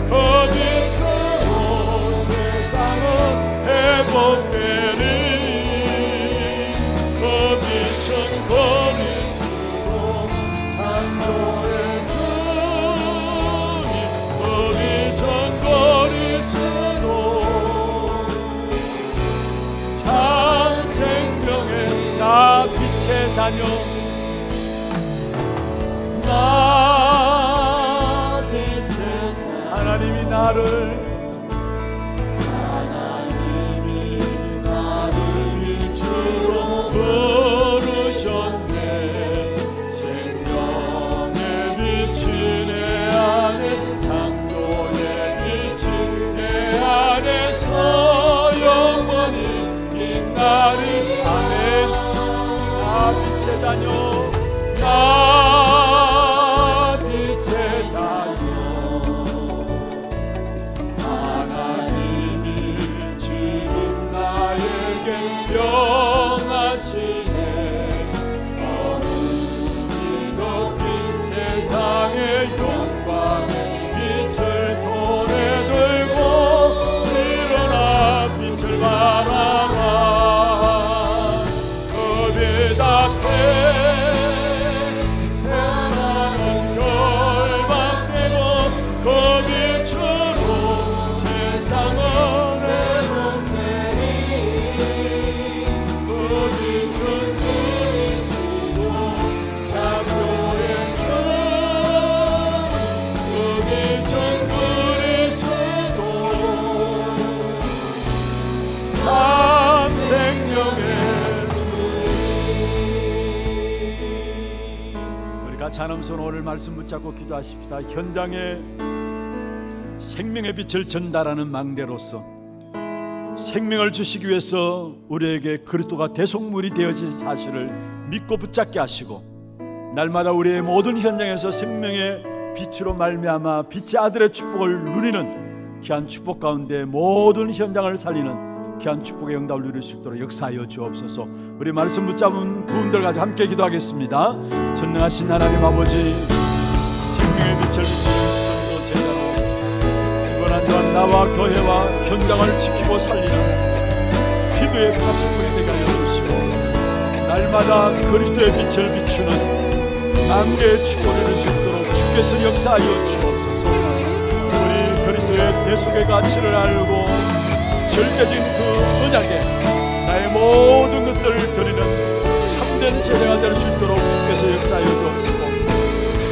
그 빛으로 세상은 회복되리. 그 빛은 그리스도 창조의 나 빛의 자녀, 나 빛의 자녀, 하나님이 나를 빛으로 부르셨네. 생명의 빛이 내 안에, 창조의 빛이 내 안에서 영원히 빛나리. 아멘. 빛의 자녀, 나 빛의 자녀, 하나님이 지금 나에게 명하시네. 어둠이 덮인 세상의 영광의 빛을 손에 들고 일어나 빛을 발하라. 앞에 세상은 결박되고 그 빛으로 세상은 찬음선 오늘 말씀 붙잡고 기도하십시다. 현장에 생명의 빛을 전달하는 망대로서 생명을 주시기 위해서 우리에게 그리스도가 대속물이 되어진 사실을 믿고 붙잡게 하시고, 날마다 우리의 모든 현장에서 생명의 빛으로 말미암아 빛의 아들의 축복을 누리는 귀한 축복 가운데 모든 현장을 살리는 귀한 축복의 영답을 누릴 수 있도록 역사하여 주옵소서. 우리 말씀 붙잡은 부분들 가지고 함께 기도하겠습니다. 전능하신 하나님 아버지, 생명의 빛을 비추는 전도 제자로 이번 한 주간 나와 교회와 현장을 지키고 살리는 기도의 파수꾼이 되게 하여 주시고, 날마다 그리스도의 빛을 비추는 망대의 축복을 누릴 수 있도록 주께서 역사하여 주옵소서. 우리 그리스도의 대속의 가치를 알고 결대진 그 언약에 나의 모든 것들을 드리는 참된 제자가 될 수 있도록 주께서 역사하여 주옵소서.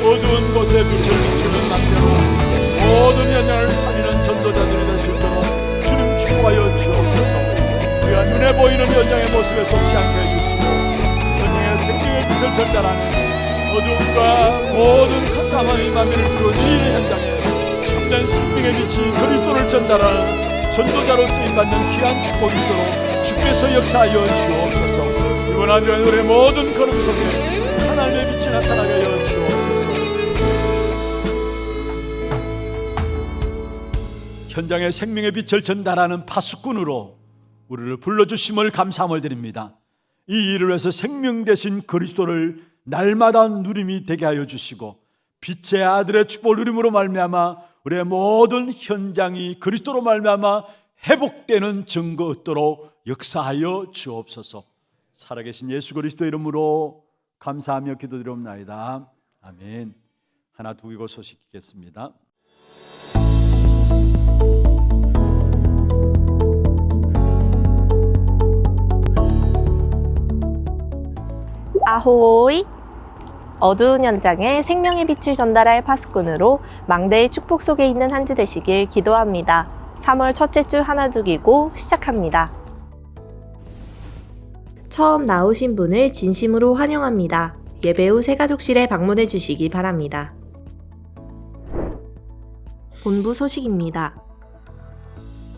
어두운 곳에 빛을 비추는 망대로 모든 현장을 살리는 전도자들이 될 수 있도록 주님 축복하여 주옵소서. 우리가 눈에 보이는 현장의 모습에 속지 않게 해주시고, 현장의 생명의 빛을 전달하는 어둠과 모든 깜깜함이 만민을 두른 이 현장에 참된 생명의 빛이 그리스도를 전달하는 전도자로 쓰임받는 귀한 축복이 있도록 주께서 역사하여 주옵소서. 이번 한 주간 우리의 모든 걸음 속에 하나님의 빛이 나타나게 하여 주옵소서. 현장에 생명의 빛을 전달하는 파수꾼으로 우리를 불러주심을 감사함을 드립니다. 이 일을 위해서 생명 되신 그리스도를 날마다 누림이 되게 하여 주시고, 빛의 아들의 축복을 누림으로 말미암아 우리의 모든 현장이 그리스도로 말미암아 회복되는 증거 얻도록 역사하여 주옵소서. 살아계신 예수 그리스도 이름으로 감사하며 기도드리옵나이다. 아멘. 하나 두기고 소식 듣겠습니다. 아호이! 어두운 현장에 생명의 빛을 전달할 파수꾼으로 망대의 축복 속에 있는 한 주 되시길 기도합니다. 3월 첫째 주 하나두기고 시작합니다. 처음 나오신 분을 진심으로 환영합니다. 예배 후 새가족실에 방문해 주시기 바랍니다. 본부 소식입니다.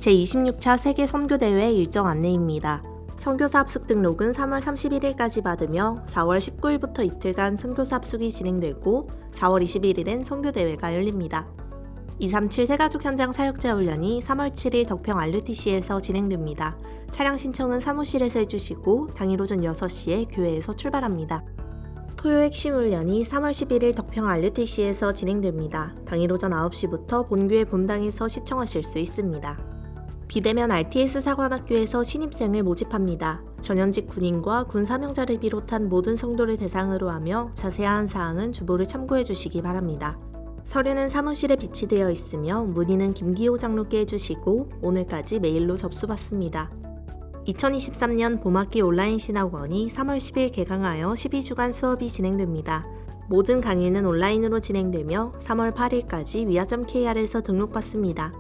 제26차 세계 선교대회 일정 안내입니다. 선교사 합숙 등록은 3월 31일까지 받으며 4월 19일부터 이틀간 선교사 합숙이 진행되고 4월 21일엔 선교대회가 열립니다. 237 새가족 현장 사역자 훈련이 3월 7일 덕평 RUTC에서 진행됩니다. 차량 신청은 사무실에서 해주시고 당일 오전 6시에 교회에서 출발합니다. 토요 핵심 훈련이 3월 11일 덕평 RUTC에서 진행됩니다. 당일 오전 9시부터 본교회 본당에서 시청하실 수 있습니다. 비대면 RTS 사관학교에서 신입생을 모집합니다. 전현직 군인과 군 사명자를 비롯한 모든 성도를 대상으로 하며 자세한 사항은 주보를 참고해 주시기 바랍니다. 서류는 사무실에 비치되어 있으며 문의는 김기호 장로께 해주시고 오늘까지 메일로 접수받습니다. 2023년 봄학기 온라인 신학원이 3월 10일 개강하여 12주간 수업이 진행됩니다. 모든 강의는 온라인으로 진행되며 3월 8일까지 위아점.kr에서 등록받습니다.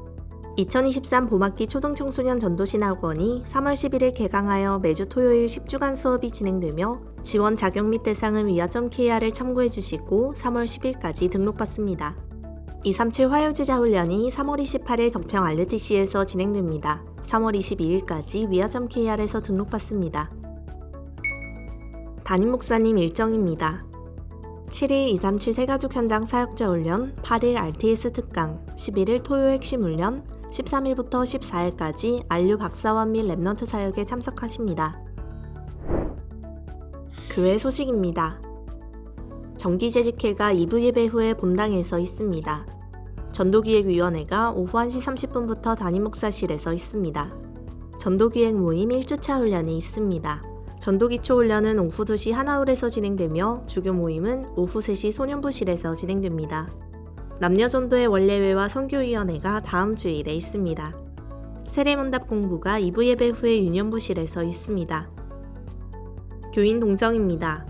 2023 봄학기 초등청소년 전도신학원이 3월 11일 개강하여 매주 토요일 10주간 수업이 진행되며 지원 자격 및 대상은 위아점.kr을 참고해 주시고 3월 10일까지 등록받습니다. 237 화요제자 훈련이 3월 28일 덕평 RUTC에서 진행됩니다. 3월 22일까지 위아점.kr에서 등록받습니다. 담임 목사님 일정입니다. 7일 237 새가족 현장 사역자 훈련, 8일 RTS 특강, 11일 토요 핵심 훈련, 13일부터 14일까지 안류 박사원 및 랩넌트 사역에 참석하십니다. 교회 소식입니다. 정기재직회가 2부 예배 후에 본당에서 있습니다. 전도기획위원회가 오후 1시 30분부터 담임 목사실에서 있습니다. 전도기획 모임 1주차 훈련이 있습니다. 전도기초훈련은 오후 2시 하나홀에서 진행되며 주교 모임은 오후 3시 소년부실에서 진행됩니다. 남녀전도의 원례회와 선교위원회가 다음 주일에 있습니다. 세례문답 공부가 2부 예배 후에 유년부실에서 있습니다. 교인 동정입니다.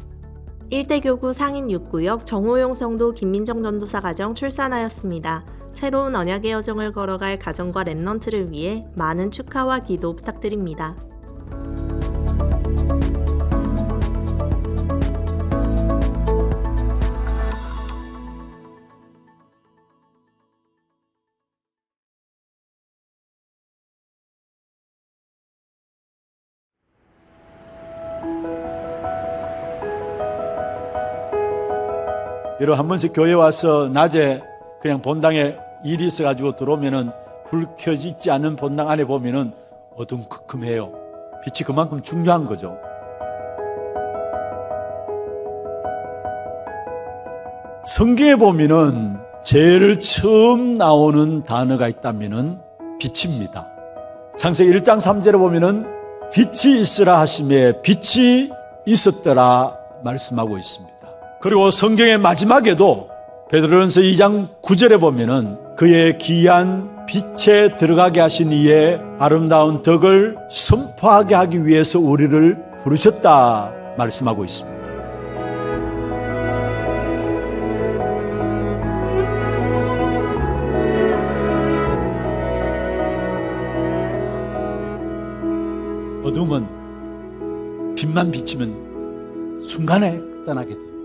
1대 교구 상인 6구역 정호용 성도 김민정 전도사 가정 출산하였습니다. 새로운 언약의 여정을 걸어갈 가정과 랩넌트를 위해 많은 축하와 기도 부탁드립니다. 여러분 한 번씩 교회 와서 낮에 그냥 본당에 일이 있어가지고 들어오면은 불 켜지지 않은 본당 안에 보면은 어둠컴컴해요. 빛이 그만큼 중요한 거죠. 성경에 보면은 제일 처음 나오는 단어가 있다면은 빛입니다. 창세기 1장 3절에 보면은 빛이 있으라 하심에 빛이 있었더라 말씀하고 있습니다. 그리고 성경의 마지막에도 베드로전서 2장 9절에 보면은 그의 귀한 빛에 들어가게 하신 이의 아름다운 덕을 선포하게 하기 위해서 우리를 부르셨다 말씀하고 있습니다. 어둠은 빛만 비치면 순간에 떠나게 돼요.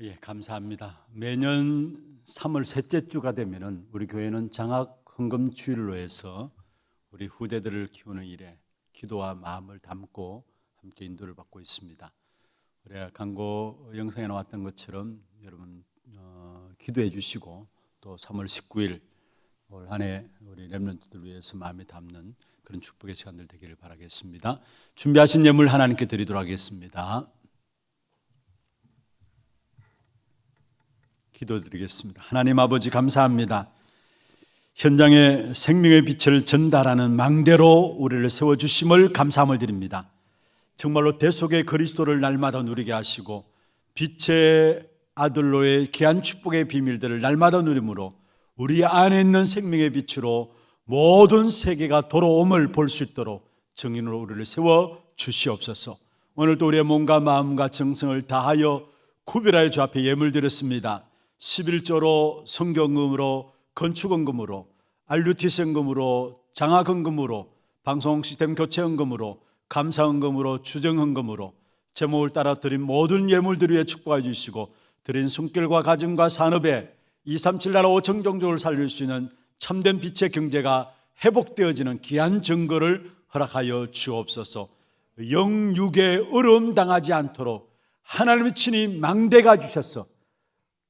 예, 감사합니다. 매년 3월 셋째 주가 되면은 우리 교회는 장학 헌금 주일로 해서 우리 후대들을 키우는 일에 기도와 마음을 담고 함께 인도를 받고 있습니다. 우리 광고 영상에 나왔던 것처럼 여러분 기도해 주시고 또 3월 19일 올 한 해 우리 렘넌트들 위해서 마음에 담는 그런 축복의 시간들 되기를 바라겠습니다. 준비하신 예물 하나님께 드리도록 하겠습니다. 기도드리겠습니다. 하나님 아버지 감사합니다. 현장에 생명의 빛을 전달하는 망대로 우리를 세워주심을 감사함을 드립니다. 정말로 대속의 그리스도를 날마다 누리게 하시고 빛의 아들로의 귀한 축복의 비밀들을 날마다 누림으로 우리 안에 있는 생명의 빛으로 모든 세계가 돌아옴을 볼 수 있도록 증인으로 우리를 세워 주시옵소서. 오늘도 우리의 몸과 마음과 정성을 다하여 구별하여 주 앞에 예물 드렸습니다. 11조로 성경금으로 건축헌금으로 RUTC헌금으로 장학헌금으로 방송 시스템 교체헌금으로 감사헌금으로 주정헌금으로 제목을 따라 드린 모든 예물들 위해 축복해 주시고 드린 손길과 가정과 산업에 237 나라 5천 종족을 살릴 수 있는 참된 빛의 경제가 회복되어지는 귀한 증거를 허락하여 주옵소서. 영육에 어려움 당하지 않도록 하나님의 친히 망대가 주셔서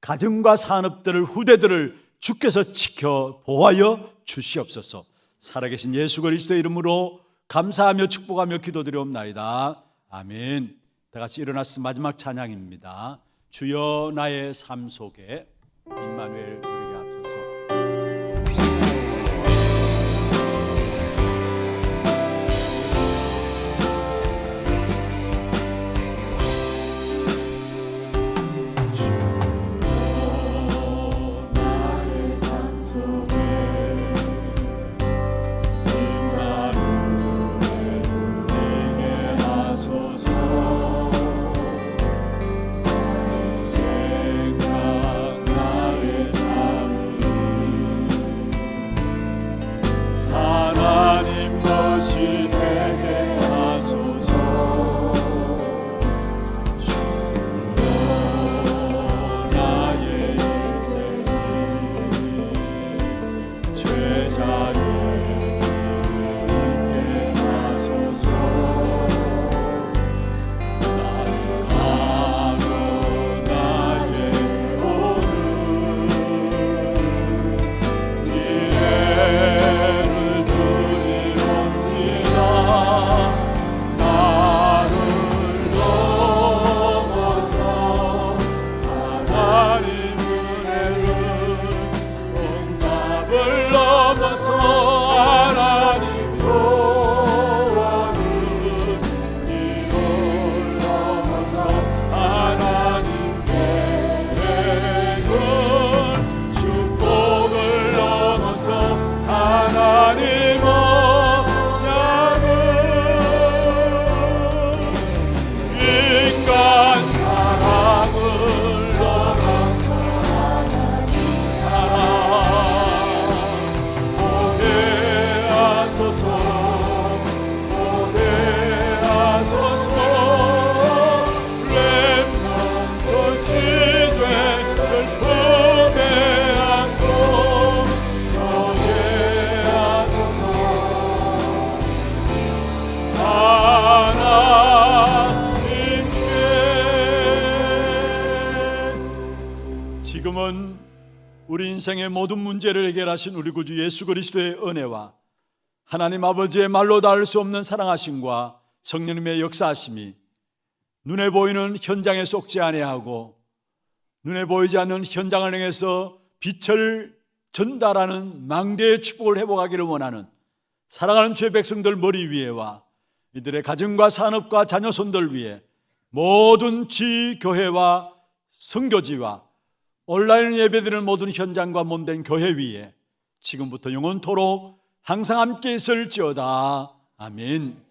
가정과 산업들을 후대들을 주께서 지켜 보호하여 주시옵소서. 살아계신 예수 그리스도의 이름으로 감사하며 축복하며 기도드리옵나이다. 아멘. 다 같이 일어나서 마지막 찬양입니다. 주여 나의 삶 속에 임마누엘 누리게 하소서. 우리 인생의 모든 문제를 해결하신 우리 구주 예수 그리스도의 은혜와 하나님 아버지의 말로 닿을 수 없는 사랑하심과 성령님의 역사하심이 눈에 보이는 현장에 속지 아니하고 눈에 보이지 않는 현장을 향해서 빛을 전달하는 망대의 축복을 회복하기를 원하는 사랑하는 주의 백성들 머리 위에와 이들의 가정과 산업과 자녀손들 위에 모든 지교회와 선교지와 온라인 예배드리는 모든 현장과 몸된 교회 위에 지금부터 영원토록 항상 함께 있을지어다. 아멘.